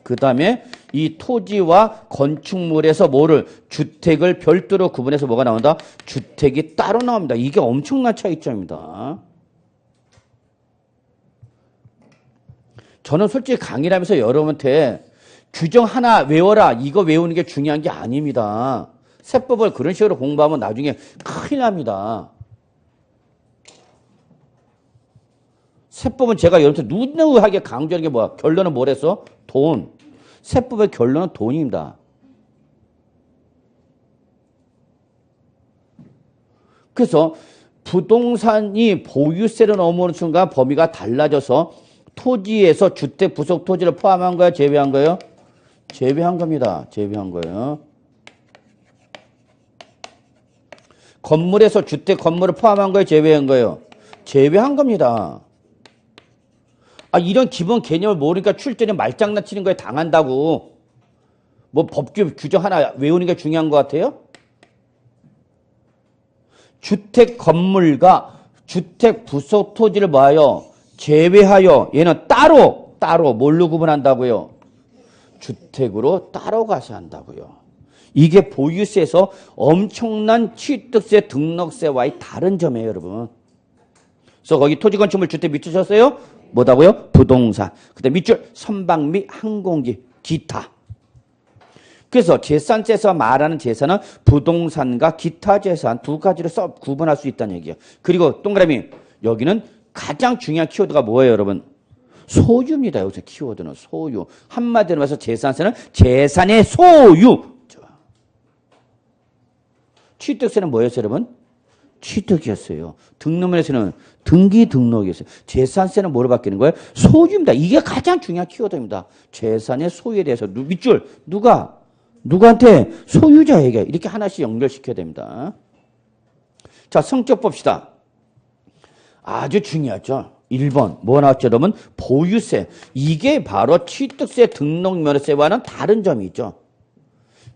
그 다음에 이 토지와 건축물에서 뭐를 주택을 별도로 구분해서 뭐가 나온다? 주택이 따로 나옵니다. 이게 엄청난 차이점입니다. 저는 솔직히 강의를 하면서 여러분한테 규정 하나 외워라 이거 외우는 게 중요한 게 아닙니다. 세법을 그런 식으로 공부하면 나중에 큰일 납니다. 세법은 제가 여러분한테 누누하게 강조하는 게 뭐야? 결론은 뭐랬어? 돈. 세법의 결론은 돈입니다. 그래서 부동산이 보유세로 넘어오는 순간 범위가 달라져서 토지에서 주택 부속 토지를 포함한 거예요? 제외한 거예요? 제외한 겁니다. 제외한 거예요. 건물에서 주택 건물을 포함한 거예요? 제외한 거예요? 제외한 겁니다. 이런 기본 개념을 모르니까 출제는 말장난치는 거에 당한다고. 뭐 법규 규정 하나 외우는 게 중요한 것 같아요? 주택 건물과 주택 부속 토지를 뭐하여? 제외하여 얘는 따로 뭘로 구분한다고요? 주택으로 따로 과세한다고요. 이게 보유세에서 엄청난 취득세, 등록세와의 다른 점이에요, 여러분. 그래서 거기 토지, 건축물, 주택 밑주셨어요? 뭐다고요? 부동산. 그다음 밑줄 선박 및 항공기, 기타. 그래서 재산세에서 말하는 재산은 부동산과 기타 재산 두 가지로 구분할 수 있다는 얘기예요. 그리고 동그라미 여기는 가장 중요한 키워드가 뭐예요, 여러분? 소유입니다. 여기서 키워드는 소유. 한마디로 말해서 재산세는 재산의 소유. 취득세는 뭐였어요, 여러분? 취득이었어요. 등록면허세는 등기 등록이었어요. 재산세는 뭐로 바뀌는 거예요? 소유입니다. 이게 가장 중요한 키워드입니다. 재산의 소유에 대해서 밑줄 누구한테? 소유자에게 이렇게 하나씩 연결시켜야 됩니다. 자, 성격 봅시다. 아주 중요하죠. 1번 뭐 나왔죠, 여러분? 보유세. 이게 바로 취득세, 등록면허세와는 다른 점이 있죠.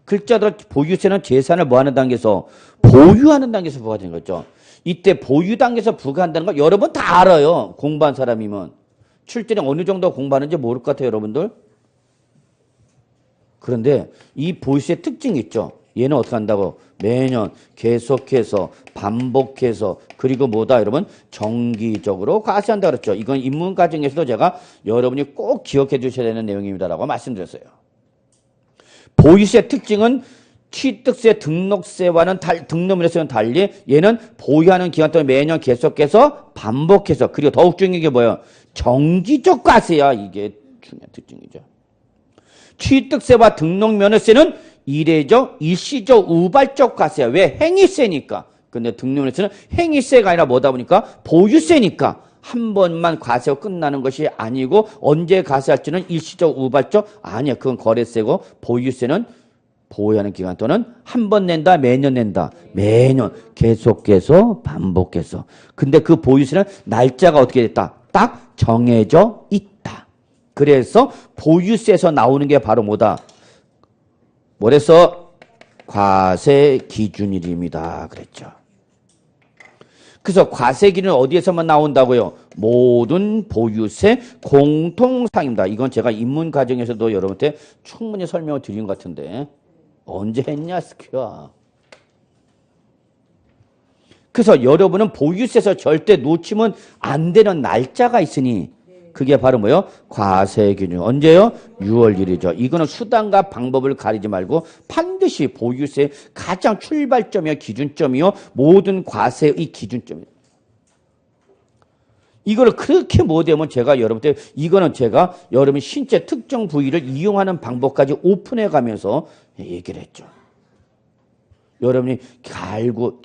글자대로 보유세는 재산을 뭐하는 단계에서? 보유하는 단계에서 부과되는 거죠. 이때 보유 단계에서 부과한다는 거 여러분 다 알아요. 공부한 사람이면. 출제는 어느 정도 공부하는지 모를 것 같아요, 여러분들. 그런데 이 보유세 특징이 있죠. 얘는 어떻게 한다고? 매년 계속해서 반복해서 그리고 뭐다 여러분? 정기적으로 과세한다 그랬죠. 이건 입문 과정에서도 제가 여러분이 꼭 기억해 주셔야 되는 내용입니다라고 말씀드렸어요. 보유세 특징은 취득세, 등록세와는 등록면허세와는 달리 얘는 보유하는 기간 동안 매년 계속해서 반복해서 그리고 더욱 중요한 게 뭐예요? 정기적 과세야. 이게 중요한 특징이죠. 취득세와 등록면허세는 이례적, 일시적, 우발적 과세야. 왜? 행위세니까. 근데 등록면허세는 행위세가 아니라 뭐다 보니까 보유세니까 한 번만 과세가 끝나는 것이 아니고 언제 과세할지는 일시적, 우발적 아니야. 그건 거래세고 보유세는 보유하는 기간 동안 한 번 낸다, 매년 낸다. 매년 계속해서 반복해서. 근데 그 보유세는 날짜가 어떻게 됐다? 딱 정해져 있다. 그래서 보유세에서 나오는 게 바로 뭐다? 뭐래서? 과세 기준일입니다. 그랬죠. 그래서 과세 기준은 어디에서만 나온다고요? 모든 보유세 공통사항입니다. 이건 제가 입문 과정에서도 여러분한테 충분히 설명을 드린 것 같은데. 언제 했냐, 스퀘어. 그래서 여러분은 보유세에서 절대 놓치면 안 되는 날짜가 있으니 그게 바로 뭐요? 과세기준. 언제요? 6월 1일이죠. 이거는 수단과 방법을 가리지 말고 반드시 보유세 가장 출발점이요, 기준점이요, 모든 과세의 기준점이에요. 이걸 그렇게 못하면 제가 여러분들, 이거는 제가 여러분 신체 특정 부위를 이용하는 방법까지 오픈해 가면서 얘기를 했죠. 여러분이 갈고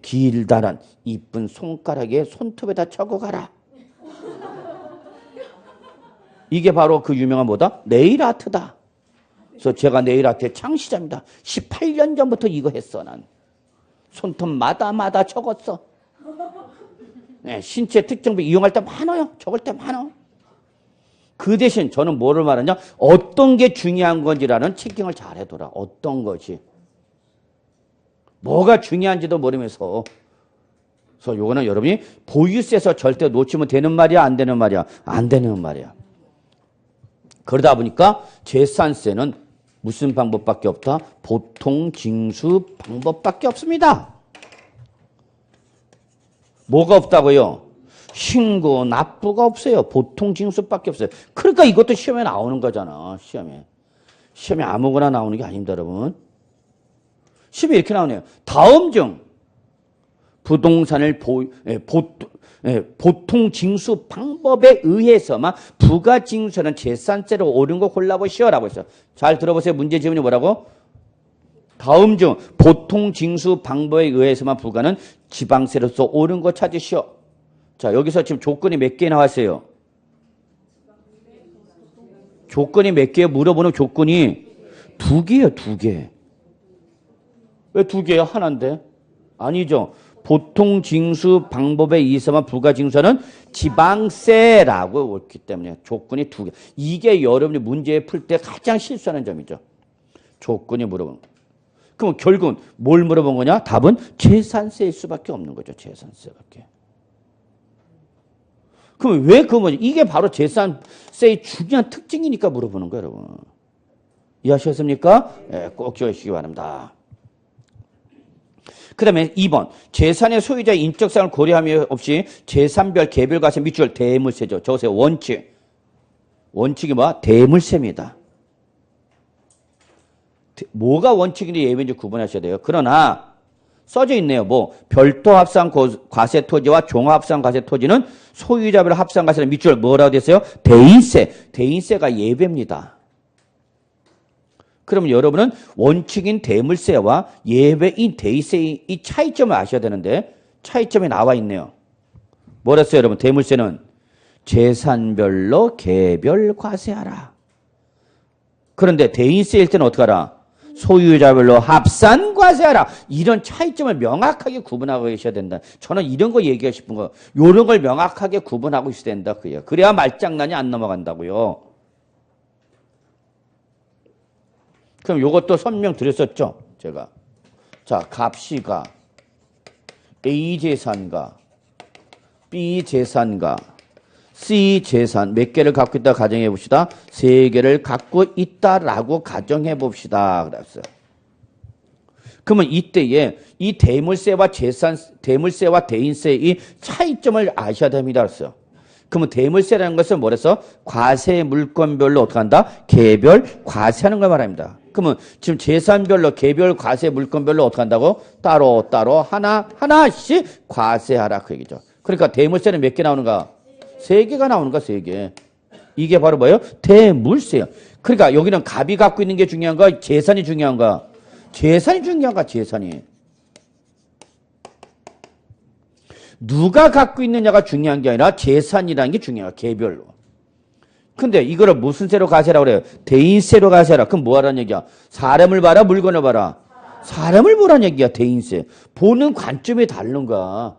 길다란 이쁜 손가락에 손톱에다 적어가라. 이게 바로 그 유명한 뭐다? 네일 아트다. 그래서 제가 네일 아트의 창시자입니다. 18년 전부터 이거 했어, 난. 손톱마다 적었어. 네, 신체 특정 부위 이용할 때 많아요. 적을 때 많아. 그 대신 저는 뭐를 말하냐? 어떤 게 중요한 건지라는 체킹을 잘 해둬라. 어떤 것이. 뭐가 중요한지도 모르면서. 그래서 요거는 여러분이 보유세에서 절대 놓치면 되는 말이야? 안 되는 말이야? 안 되는 말이야. 그러다 보니까 재산세는 무슨 방법밖에 없다? 보통 징수 방법밖에 없습니다. 뭐가 없다고요? 신고, 납부가 없어요. 보통 징수밖에 없어요. 그러니까 이것도 시험에 나오는 거잖아. 시험에 아무거나 나오는 게 아닙니다, 여러분. 시험에 이렇게 나오네요. 다음 중 부동산을 보통 징수 방법에 의해서만 부가징수는 재산세로 옳은 거 골라보시오라고 했어요. 잘 들어보세요. 문제 지문이 뭐라고? 다음 중 보통 징수 방법에 의해서만 부가는 지방세로서 옳은 거 찾으시오. 자, 여기서 지금 조건이 몇 개 나왔어요? 조건이 몇 개요? 물어보는 조건이 2개예요, 2개. 왜 2개예요? 하나인데? 아니죠. 보통 징수 방법에 의해서만 부가징수는 지방세라고 옳기 때문에 조건이 2개. 이게 여러분이 문제 풀 때 가장 실수하는 점이죠. 조건이 물어보는 거. 그럼 결국은 뭘 물어본 거냐? 답은 재산세일 수밖에 없는 거죠. 재산세밖에. 그럼 왜 그 뭐지? 이게 바로 재산세의 중요한 특징이니까 물어보는 거예요, 여러분. 이해하셨습니까? 네, 꼭 기억하시기 바랍니다. 그 다음에 2번. 재산의 소유자의 인적사항을 고려함이 없이 재산별 개별 과세 밑줄 대물세죠. 적으세요. 원칙. 원칙이 뭐야? 대물세입니다. 뭐가 원칙인지 예외인지 구분하셔야 돼요. 그러나 써져 있네요. 뭐 별도 합산 과세 토지와 종합 합산 과세 토지는 소유자별 합산 과세는 밑줄 뭐라고 됐어요? 대인세. 대인세가 예외입니다. 그러면 여러분은 원칙인 대물세와 예외인 대인세의 이 차이점을 아셔야 되는데 차이점이 나와 있네요. 뭐랬어요, 여러분? 대물세는 재산별로 개별 과세하라. 그런데 대인세일 때는 어떻게 하라? 소유자별로 합산 과세하라. 이런 차이점을 명확하게 구분하고 계셔야 된다. 저는 이런 거 얘기하고 싶은 거. 이런 걸 명확하게 구분하고 있어야 된다. 그래야 말장난이 안 넘어간다고요. 그럼 이것도 설명드렸었죠, 제가. 자, 갑시가 A 재산가, B 재산가, C 재산 몇 개를 갖고 있다 가정해 봅시다. 3개를 갖고 있다라고 가정해 봅시다. 그랬어요. 그러면 이때에 이 대물세와 대물세와 대인세의 차이점을 아셔야 됩니다. 그랬어요. 그러면 대물세라는 것은 뭐래서? 과세 물건별로 어떻게 한다? 개별 과세하는 걸 말합니다. 그러면 지금 재산별로 개별 과세 물건별로 어떻게 한다고? 따로 하나씩 과세하라 그 얘기죠. 그러니까 대물세는 몇 개 나오는가? 3개가 나오는가? 3개. 이게 바로 뭐예요? 대물세예요. 그러니까 여기는 갑이 갖고 있는 게 중요한가? 재산이 중요한가? 재산이 중요한가? 재산이. 누가 갖고 있느냐가 중요한 게 아니라 재산이라는 게 중요해요. 개별로. 근데 이거를 무슨 세로 과세라고 그래요? 대인세로 과세라. 그럼 뭐 하라는 얘기야? 사람을 봐라? 물건을 봐라? 사람을 보라는 얘기야. 대인세. 보는 관점이 다른가?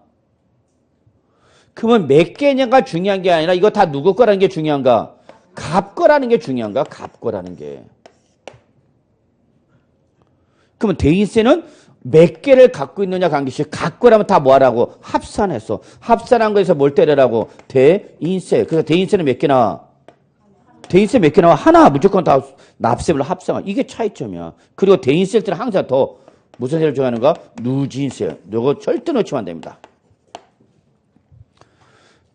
그러면 몇 개냐가 중요한 게 아니라 이거 다 누구 거라는 게 중요한가? 갑 거라는 게 중요한가? 갑 거라는 게. 그러면 대인세는 몇 개를 갖고 있느냐 관계시 갖고 라면 다 뭐하라고? 합산해서. 합산한 거에서 뭘 때리라고? 대인세. 그래서 대인세는 몇 개 나와? 대인세 몇 개 나와? 하나 무조건 다 납세별로 합성한. 이게 차이점이야. 그리고 대인세 때는 항상 더 무슨 세를 정하는가? 누진세. 이거 절대 놓치면 안 됩니다.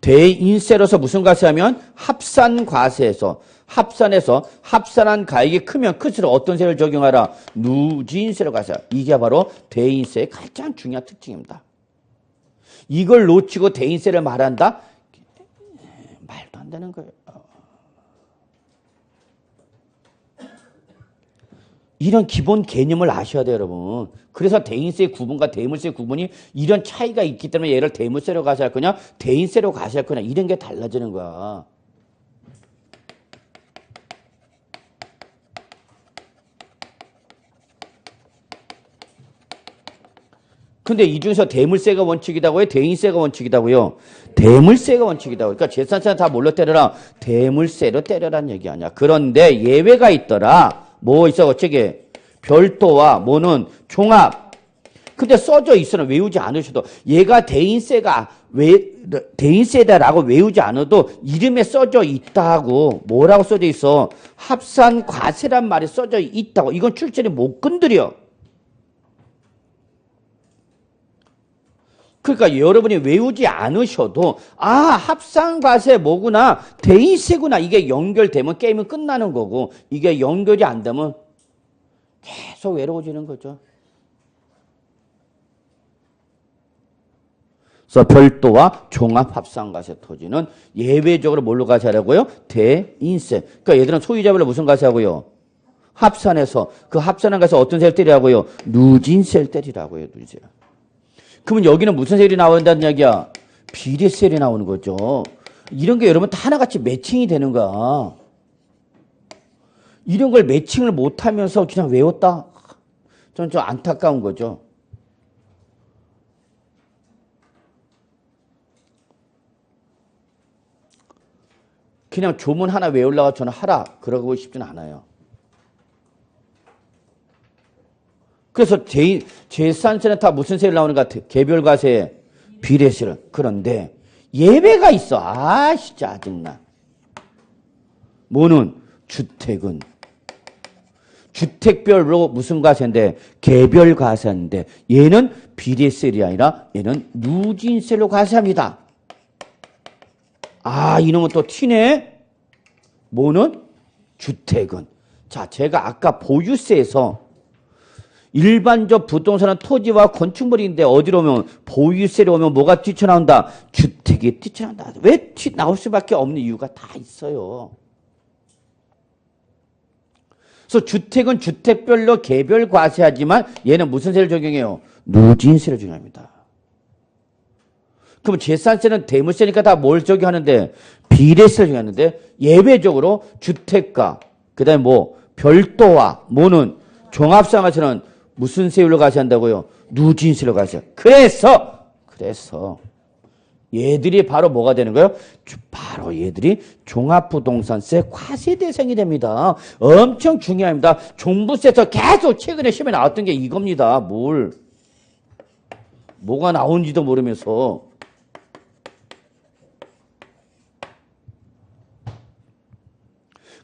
대인세로서 무슨 과세하면 합산과세에서 합산한 가액이 크면 클수록 어떤 세를 적용하라? 누진세를 과세하라. 이게 바로 대인세의 가장 중요한 특징입니다. 이걸 놓치고 대인세를 말한다? 말도 안 되는 거예요. 이런 기본 개념을 아셔야 돼요, 여러분. 그래서 대인세 구분과 대물세 구분이 이런 차이가 있기 때문에 얘를 대물세로 과세할 거냐, 대인세로 과세할 거냐, 이런 게 달라지는 거야. 근데 이 중에서 대물세가 원칙이다고요? 대인세가 원칙이다고요? 대물세가 원칙이다고. 그러니까 재산세는 다 뭘로 때려라? 대물세로 때려란 얘기 아니야. 그런데 예외가 있더라. 뭐 있어? 어쩌게? 별도와 뭐는 종합. 근데 써져 있으면 외우지 않으셔도 얘가 대인세다라고 외우지 않아도 이름에 써져 있다고. 뭐라고 써져 있어? 합산과세란 말이 써져 있다고. 이건 출제를 못 건드려. 그러니까 여러분이 외우지 않으셔도 합산과세 뭐구나, 대인세구나, 이게 연결되면 게임은 끝나는 거고, 이게 연결이 안 되면 계속 외로워지는 거죠. 그래서 별도와 종합합산과세 토지는 예외적으로 뭘로 과세하라고요? 대인세. 그러니까 얘들은 소유자별로 무슨 과세하고요? 합산해서 그 합산한 과세 어떤 세를 때리라고요? 누진세를 때리라고요. 누진세. 그러면 여기는 무슨 세율이 나온다는 이야기야? 비례세율이 나오는 거죠. 이런 게 여러분 다 하나같이 매칭이 되는 거야. 이런 걸 매칭을 못하면서 그냥 외웠다? 전 좀 안타까운 거죠. 그냥 조문 하나 외우려고 저는 하라 그러고 싶지는 않아요. 그래서 재산세는 다 무슨 세율 나오는 것 같아? 개별과세, 비례세율. 그런데 예외가 있어. 진짜 짜증나. 뭐는? 주택은. 주택별로 무슨 과세인데? 개별과세인데 얘는 비례세율이 아니라 얘는 누진세로 과세합니다. 이놈은 또 튀네? 뭐는? 주택은. 자, 제가 아까 보유세에서 일반적 부동산은 토지와 건축물인데 어디로 오면 보유세로 오면 뭐가 뛰쳐나온다? 주택이 뛰쳐나온다. 왜 나올 수밖에 없는 이유가 다 있어요. 그래서 주택은 주택별로 개별 과세하지만 얘는 무슨 세를 적용해요? 누진세를 적용합니다. 그럼 재산세는 대물세니까 다 뭘 적용하는데? 비례세를 적용하는데 예외적으로 주택과 그다음에 뭐 별도와 뭐는 종합상가세는 무슨 세율로 과세한다고요? 누진세로 과세. 그래서 얘들이 바로 뭐가 되는 거예요? 바로 얘들이 종합부동산세 과세 대상이 됩니다. 엄청 중요합니다. 종부세에서 계속 최근에 시험에 나왔던 게 이겁니다. 뭐가 나온지도 모르면서.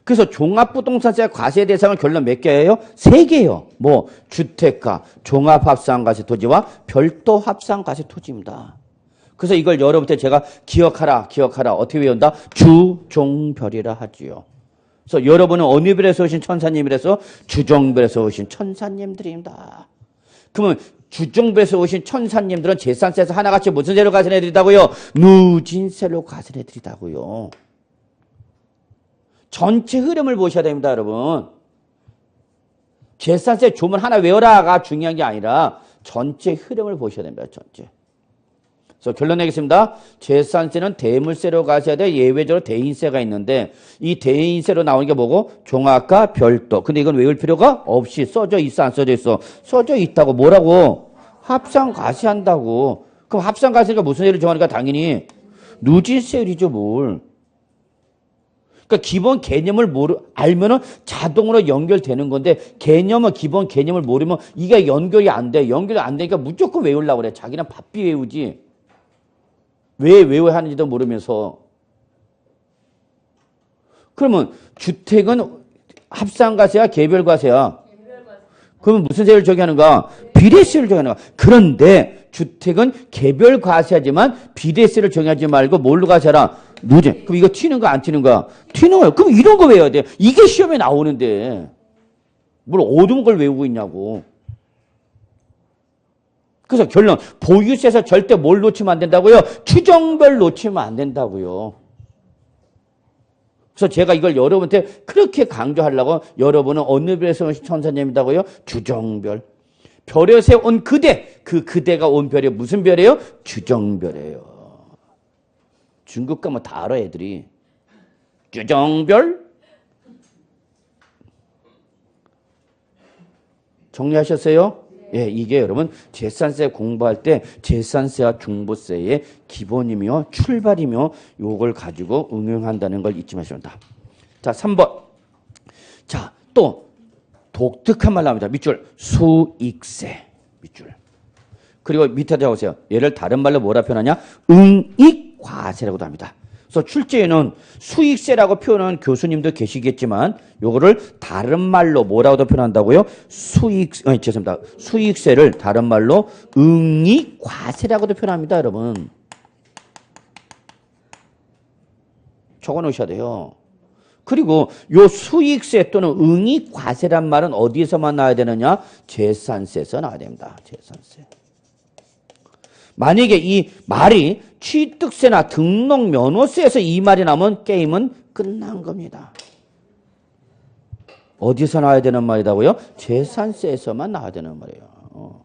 그래서 종합부동산세 과세 대상은 결론 몇 개예요? 3개예요. 뭐 주택가, 종합합산과세 토지와 별도 합산과세 토지입니다. 그래서 이걸 여러분한테 제가 기억하라. 어떻게 외운다? 주종별이라 하지요. 그래서 여러분은 어느 별에서 오신 천사님이라서 주종별에서 오신 천사님들입니다. 그러면 주종별에서 오신 천사님들은 재산세에서 하나같이 무슨 세로 과세해드린다고요? 누진세로 과세해드린다고요. 전체 흐름을 보셔야 됩니다, 여러분. 재산세 조문 하나 외워라가 중요한 게 아니라 전체 흐름을 보셔야 됩니다, 전체. 그래서 결론 내겠습니다. 재산세는 대물세로 가셔야 돼. 예외적으로 대인세가 있는데 이 대인세로 나오는 게 뭐고? 종합과 별도. 근데 이건 외울 필요가 없이 써져 있어, 안 써져 있어? 써져 있다고. 뭐라고? 합산과세한다고. 그럼 합산과세가 무슨 세율을 정하니까 당연히 누진세율이죠, 뭘. 그러니까 기본 개념을 알면은 자동으로 연결되는 건데 기본 개념을 모르면 이게 연결이 안 돼. 연결이 안 되니까 무조건 외우려고 그래. 자기는 바삐 외우지. 왜 외워야 하는지도 모르면서. 그러면 주택은 합산과세야, 개별과세야? 그러면 무슨 세를 적용하는가? 비례세를 적용하는가? 그런데 주택은 개별과세하지만 비례세를 적용하지 말고 뭘로 과세하라? 누재. 그럼 이거 튀는 거 안 튀는 거야? 튀는 거예요. 그럼 이런 거 외워야 돼. 이게 시험에 나오는데 뭘 어려운 걸 외우고 있냐고. 그래서 결론, 보유세에서 절대 뭘 놓치면 안 된다고요? 추정별 놓치면 안 된다고요. 그래서 제가 이걸 여러분한테 그렇게 강조하려고, 여러분은 어느 별에서 온 천사님이다고요? 주정별. 별에서 온 그대, 그 그대가 온 별이 무슨 별이에요? 주정별이에요. 중국 가면 다 알아, 애들이. 주정별? 정리하셨어요? 예, 이게 여러분 재산세 공부할 때 재산세와 중부세의 기본이며 출발이며 요걸 가지고 응용한다는 걸 잊지 마십니다. 자, 3번. 자, 또 독특한 말 나옵니다. 밑줄 수익세. 밑줄. 그리고 밑에 보세요. 얘를 다른 말로 뭐라 표현하냐? 응익과세라고도 합니다. 그래서 출제에는 수익세라고 표현하는 교수님도 계시겠지만 요거를 다른 말로 뭐라고도 표현한다고요? 죄송합니다. 수익세를 다른 말로 응익과세라고도 표현합니다, 여러분. 적어 놓으셔야 돼요. 그리고 요 수익세 또는 응익과세란 말은 어디에서만 나와야 되느냐? 재산세에서 나와야 됩니다. 재산세. 만약에 이 말이 취득세나 등록면허세에서 이 말이 나오면 게임은 끝난 겁니다. 어디서 나와야 되는 말이라고요? 재산세에서만 나와야 되는 말이에요.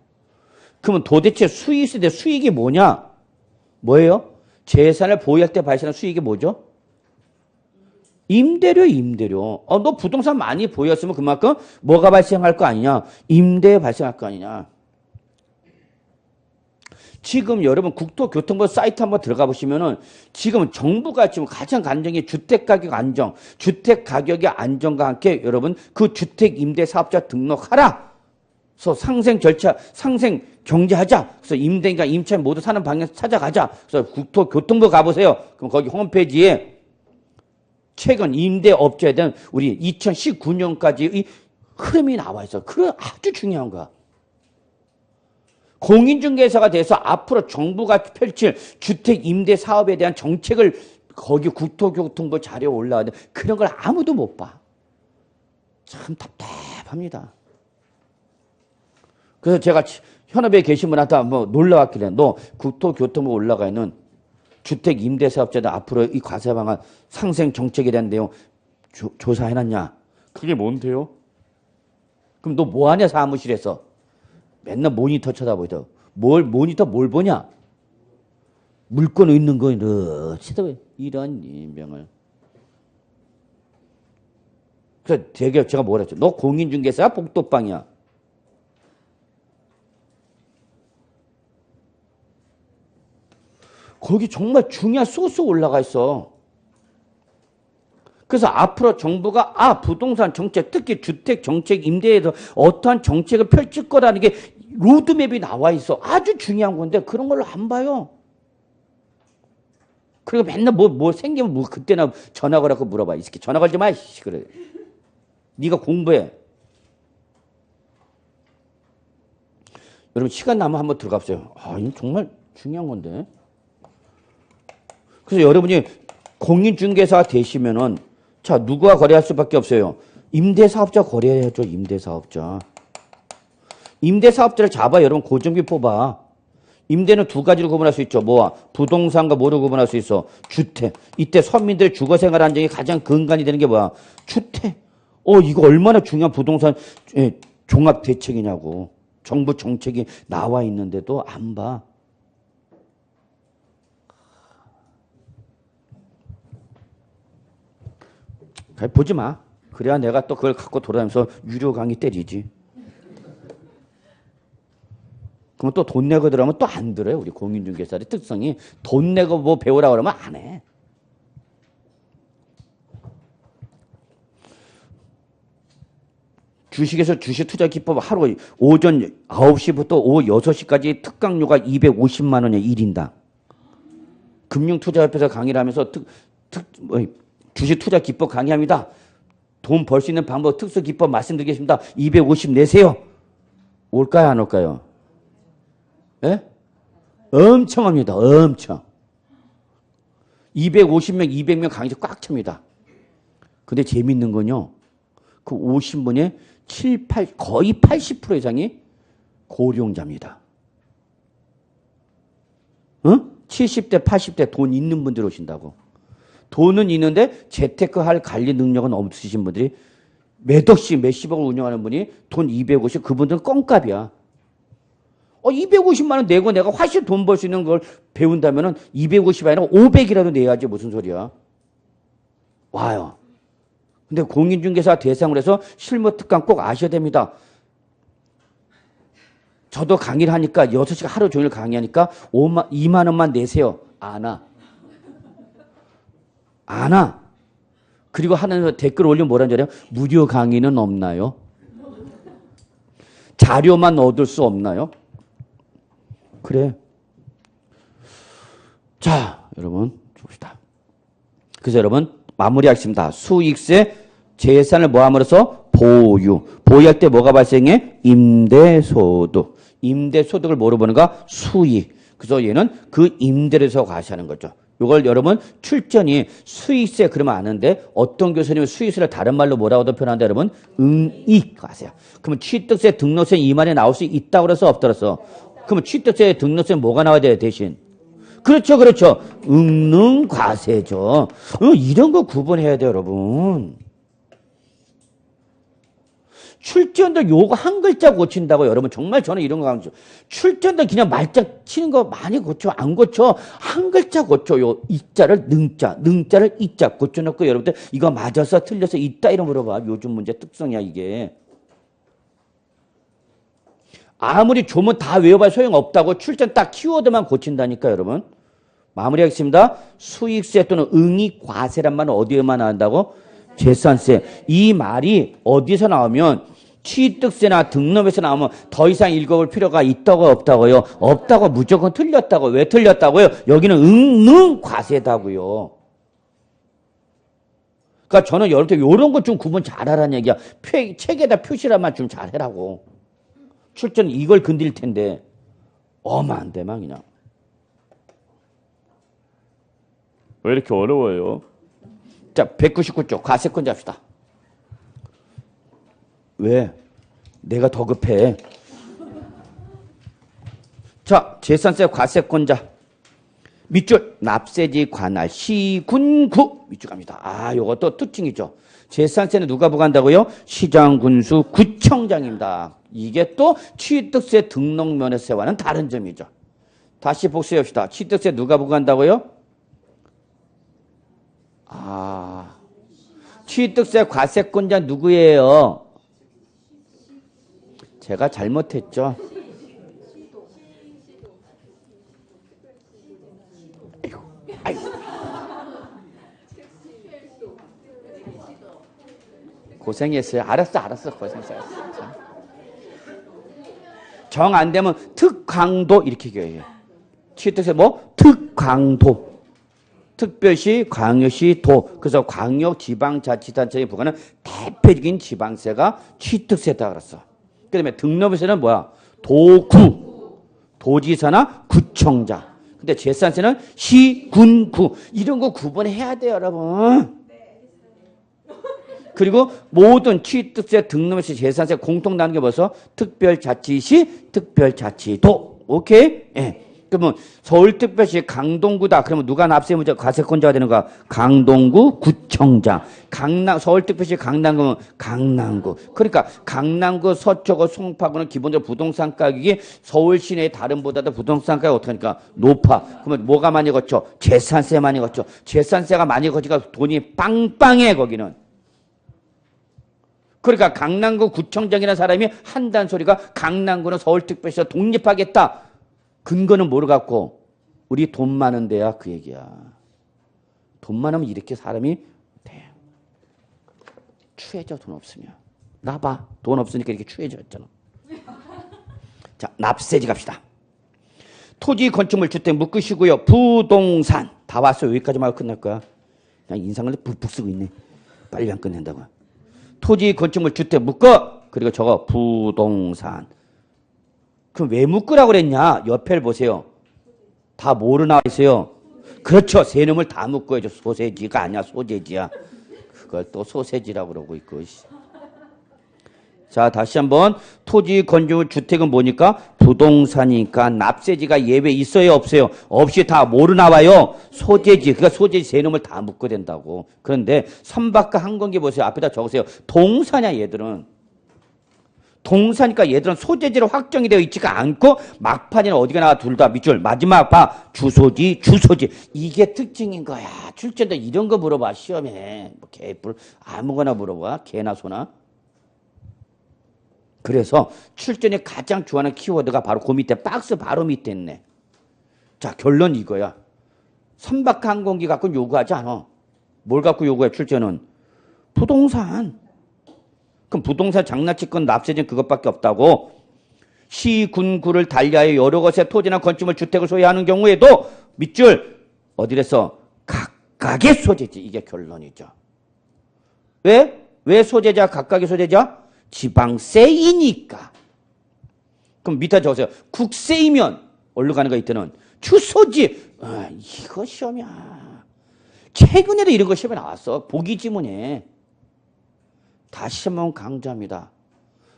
그러면 도대체 수익세 대 수익이 뭐냐? 뭐예요? 재산을 보유할 때 발생하는 수익이 뭐죠? 임대료, 임대료. 너 부동산 많이 보유했으면 그만큼 뭐가 발생할 거 아니냐? 임대 발생할 거 아니냐? 지금 여러분 국토교통부 사이트 한번 들어가 보시면은 지금 정부가 지금 가장 간정이 주택가격 안정, 주택가격의 안정과 함께 여러분 그 주택임대사업자 등록하라. 그래서 상생 절차, 상생 경제하자. 그래서 임대인과 임차인 모두 사는 방향 찾아가자. 그래서 국토교통부 가보세요. 그럼 거기 홈페이지에 최근 임대업자에 대한 우리 2019년까지의 흐름이 나와 있어. 그래 아주 중요한 거야. 공인중개사가 돼서 앞으로 정부가 펼칠 주택 임대 사업에 대한 정책을 거기 국토교통부 자료에 올라와야 돼. 그런 걸 아무도 못 봐. 참 답답합니다. 그래서 제가 현업에 계신 분한테 뭐 놀라웠길래 너 국토교통부 올라가 있는 주택 임대 사업자들 앞으로 이 과세 방안 상생 정책에 대한 내용 조사해놨냐? 그게 뭔데요? 그럼 너 뭐 하냐 사무실에서? 맨날 모니터 쳐다보이더. 모니터 뭘 보냐? 물건 있는 거 쳐다보여. 이런 인병을. 그래서 되게 제가 뭐라 했죠? 너 공인중개사야? 복도방이야? 거기 정말 중요한 소스 올라가 있어. 그래서 앞으로 정부가 부동산 정책, 특히 주택 정책, 임대에서 어떠한 정책을 펼칠 거라는 게 로드맵이 나와 있어. 아주 중요한 건데 그런 걸로 안 봐요. 그리고 맨날 뭐 생기면 그때나 전화 걸라고 물어봐. 이 새끼 전화 걸지 마. 그래. 네가 공부해. 여러분 시간 나면 한번 들어가 보세요. 이건 정말 중요한 건데. 그래서 여러분이 공인중개사 되시면은 자, 누구와 거래할 수밖에 없어요? 임대사업자 거래해야죠, 임대사업자. 임대사업자를 잡아, 여러분, 고정비 뽑아. 임대는 두 가지로 구분할 수 있죠. 뭐와? 부동산과 뭐로 구분할 수 있어? 주택. 이때 서민들의 주거생활 안정이 가장 근간이 되는 게 뭐야? 주택. 이거 얼마나 중요한 부동산 종합대책이냐고. 정부 정책이 나와 있는데도 안 봐. 보지 마. 그래야 내가 또 그걸 갖고 돌아다니면서 유료 강의 때리지. 그러면 또 돈 내고 들어가면 또 안 들어요. 우리 공인중개사의 특성이. 돈 내고 뭐 배우라 그러면 안 해. 주식에서 주식 투자 기법 하루 오전 9시부터 오후 6시까지 특강료가 250만 원이야. 1인당. 금융투자협회에서 강의를 하면서 주식 투자 기법 강의합니다. 돈 벌 수 있는 방법 특수 기법 말씀드리겠습니다. 250 내세요. 올까요, 안 올까요? 예? 엄청 합니다. 엄청. 250명, 200명 강의실 꽉 찹니다. 근데 재밌는 건요. 그 50분의 7, 8, 거의 80% 이상이 고령자입니다. 70대, 80대 돈 있는 분들 오신다고. 돈은 있는데 재테크할 관리 능력은 없으신 분들이 몇 억씩, 몇십억을 운영하는 분이 돈 250, 그분들은 껌값이야. 250만 원 내고 내가 훨씬 돈 벌 수 있는 걸 배운다면은 250이 아니라 500이라도 내야지 무슨 소리야. 와요. 근데 공인중개사 대상으로 해서 실무특강 꼭 아셔야 됩니다. 저도 강의를 하니까 6시간 하루 종일 강의하니까 2만 원만 내세요. 안 와. 안 와. 그리고 하는 댓글 올리면 뭐라는 줄 알아요? 무료 강의는 없나요? 자료만 얻을 수 없나요? 그래. 자, 여러분 봅시다. 그래서 여러분 마무리하겠습니다. 수익세 재산을 뭐함으로써 보유할 때 뭐가 발생해? 임대소득. 임대소득을 뭐로 보는가? 수익. 그래서 얘는 그 임대료에서 과세하는 거죠. 이걸 여러분 출전이 수익세 그러면 아는데 어떤 교수님은 수익세를 다른 말로 뭐라고도 표현하는데 여러분 응익과세야. 그러면 취득세 등록세 이 말에 나올 수 있다고 그래서 없다 그래서 그러면 취득세 등록세 뭐가 나와야 돼요 대신? 그렇죠. 응능과세죠. 이런 거 구분해야 돼요 여러분. 출전도 요거 한 글자 고친다고 여러분 정말 저는 이런 거 강조. 출전도 그냥 말짝 치는 거 많이 고쳐 안 고쳐 한 글자 고쳐. 요 이자를 능자를 이자 고쳐놓고 여러분들 이거 맞아서 틀려서 있다 이런 물어봐. 요즘 문제 특성이야 이게. 아무리 조문 다 외워봐야 소용없다고 출전 딱 키워드만 고친다니까 여러분. 마무리하겠습니다. 수익세 또는 응익과세란 말은 어디에만 나온다고? 재산세. 이 말이 어디서 나오면 취득세나 등록에서 나오면 더 이상 읽어볼 필요가 있다고 없다고요? 없다고 무조건 틀렸다고. 왜 틀렸다고요? 여기는 응능과세다고요. 그러니까 저는 여러분들 이런 거 좀 구분 잘하라는 얘기야. 책에다 표시라만 좀 잘해라고. 출전 이걸 건드릴 텐데 안 돼, 막 그냥. 왜 이렇게 어려워요? 자, 199쪽 과세권 잡시다. 왜? 내가 더 급해. 자, 재산세 과세권자. 밑줄 납세지 관할 시군구 밑줄 갑니다. 요것도 특징이죠. 재산세는 누가 부과한다고요? 시장, 군수, 구청장입니다. 이게 또 취득세 등록면허세와는 다른 점이죠. 다시 복수해봅시다. 취득세 누가 부과한다고요? 취득세 과세권자 누구예요? 제가 잘못했죠. 아이고. 고생했어요. 알았어. 고생했어요. 정 안 되면 특강도 이렇게 얘기해요. 취득세 뭐? 특강도. 특별시, 광역시, 도. 그래서 광역, 지방자치단체에 부과하는 대표적인 지방세가 취득세다 그랬어. 그 다음에 등록세는 뭐야? 도구. 도지사나 구청장. 근데 재산세는 시, 군, 구. 이런 거 구분해야 돼요, 여러분. 그리고 모든 취득세, 등록세, 재산세 공통 나누는 게 뭐서? 특별자치시, 특별자치도. 오케이? 예. 그러면 서울특별시 강동구다. 그러면 누가 납세문제 과세권자가 되는가? 강동구 구청장. 서울특별시 강남구는 강남구. 그러니까 강남구, 서초구, 송파구는 기본적으로 부동산 가격이 서울 시내 다른 보다도 부동산 가격이 어떻게 하니까 높아. 그러면 뭐가 많이 걷죠? 재산세 많이 걷죠. 재산세가 많이 걷니까 돈이 빵빵해 거기는. 그러니까 강남구 구청장이라는 사람이 한다는 소리가 강남구는 서울특별시에서 독립하겠다. 근거는 뭐를 갖고? 우리 돈 많은 데야 그 얘기야. 돈 많으면 이렇게 사람이 돼. 추해져 돈 없으면. 나 봐. 돈 없으니까 이렇게 추해졌잖아. 자, 납세지 갑시다. 토지, 건축물, 주택 묶으시고요. 부동산. 다 왔어요. 여기까지만 하고 끝날 거야. 그냥 인상을 푹푹 쓰고 있네. 빨리 안 끝낸다고. 토지, 건축물, 주택 묶어. 그리고 저거 부동산. 그럼 왜 묶으라고 그랬냐? 옆에를 보세요. 다 뭐로 나와 있어요? 그렇죠. 세 놈을 다 묶어야죠. 소세지가 아니야. 소재지야. 그걸 또 소세지라고 그러고 있고. 자, 다시 한번. 토지, 건축물, 주택은 뭐니까? 부동산이니까 납세지가 예외 있어요? 없어요? 없이 다 뭐로 나와요? 소재지. 그러니까 소재지 세 놈을 다 묶어야 된다고. 그런데 선박과 항공기 보세요. 앞에다 적으세요. 동사냐 얘들은. 동사니까 얘들은 소재지로 확정이 되어 있지가 않고 막판에는 어디가 나와 둘 다 밑줄. 마지막 봐. 주소지, 주소지. 이게 특징인 거야. 출제도 이런 거 물어봐. 시험에. 뭐 개뿔 아무거나 물어봐. 개나 소나. 그래서 출전에 가장 좋아하는 키워드가 바로 그 밑에 박스 바로 밑에 있네. 자, 결론 이거야. 선박 항공기 갖고 요구하지 않아. 뭘 갖고 요구해 출전은? 부동산. 그럼 부동산 장난치건 납세는 그것밖에 없다고. 시, 군, 구를 달리하여 여러 곳의 토지나 건축물, 주택을 소유하는 경우에도 밑줄 어디래서 각각의 소재지. 이게 결론이죠. 왜? 왜 소재자 각각의 소재자? 지방세이니까. 그럼 밑에 적으세요. 국세이면 어디로 가는 거 이때는 주소지. 이거 시험이야. 최근에도 이런 거 시험에 나왔어. 보기 지문에. 다시 한번 강조합니다.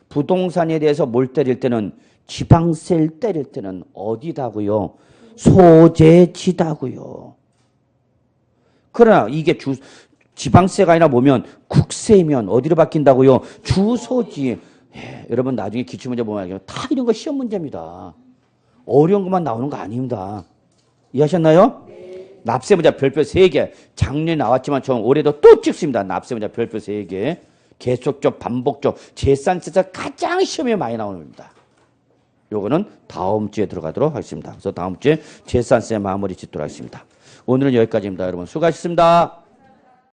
부동산에 대해서 뭘 때릴 때는 지방세를 때릴 때는 어디다고요? 소재지다고요. 그러나 이게 지방세가 아니라 뭐면 국세면 어디로 바뀐다고요? 주소지. 여러분 나중에 기출문제 보면 다 이런 거 시험 문제입니다. 어려운 것만 나오는 거 아닙니다. 이해하셨나요? 네. 납세문제 별표 3개. 작년에 나왔지만 저 올해도 또 찍습니다. 납세문제 별표 3개. 계속적, 반복적, 재산세에서 가장 시험에 많이 나오는 겁니다. 요거는 다음 주에 들어가도록 하겠습니다. 그래서 다음 주에 재산세 마무리 짓도록 하겠습니다. 오늘은 여기까지입니다. 여러분 수고하셨습니다.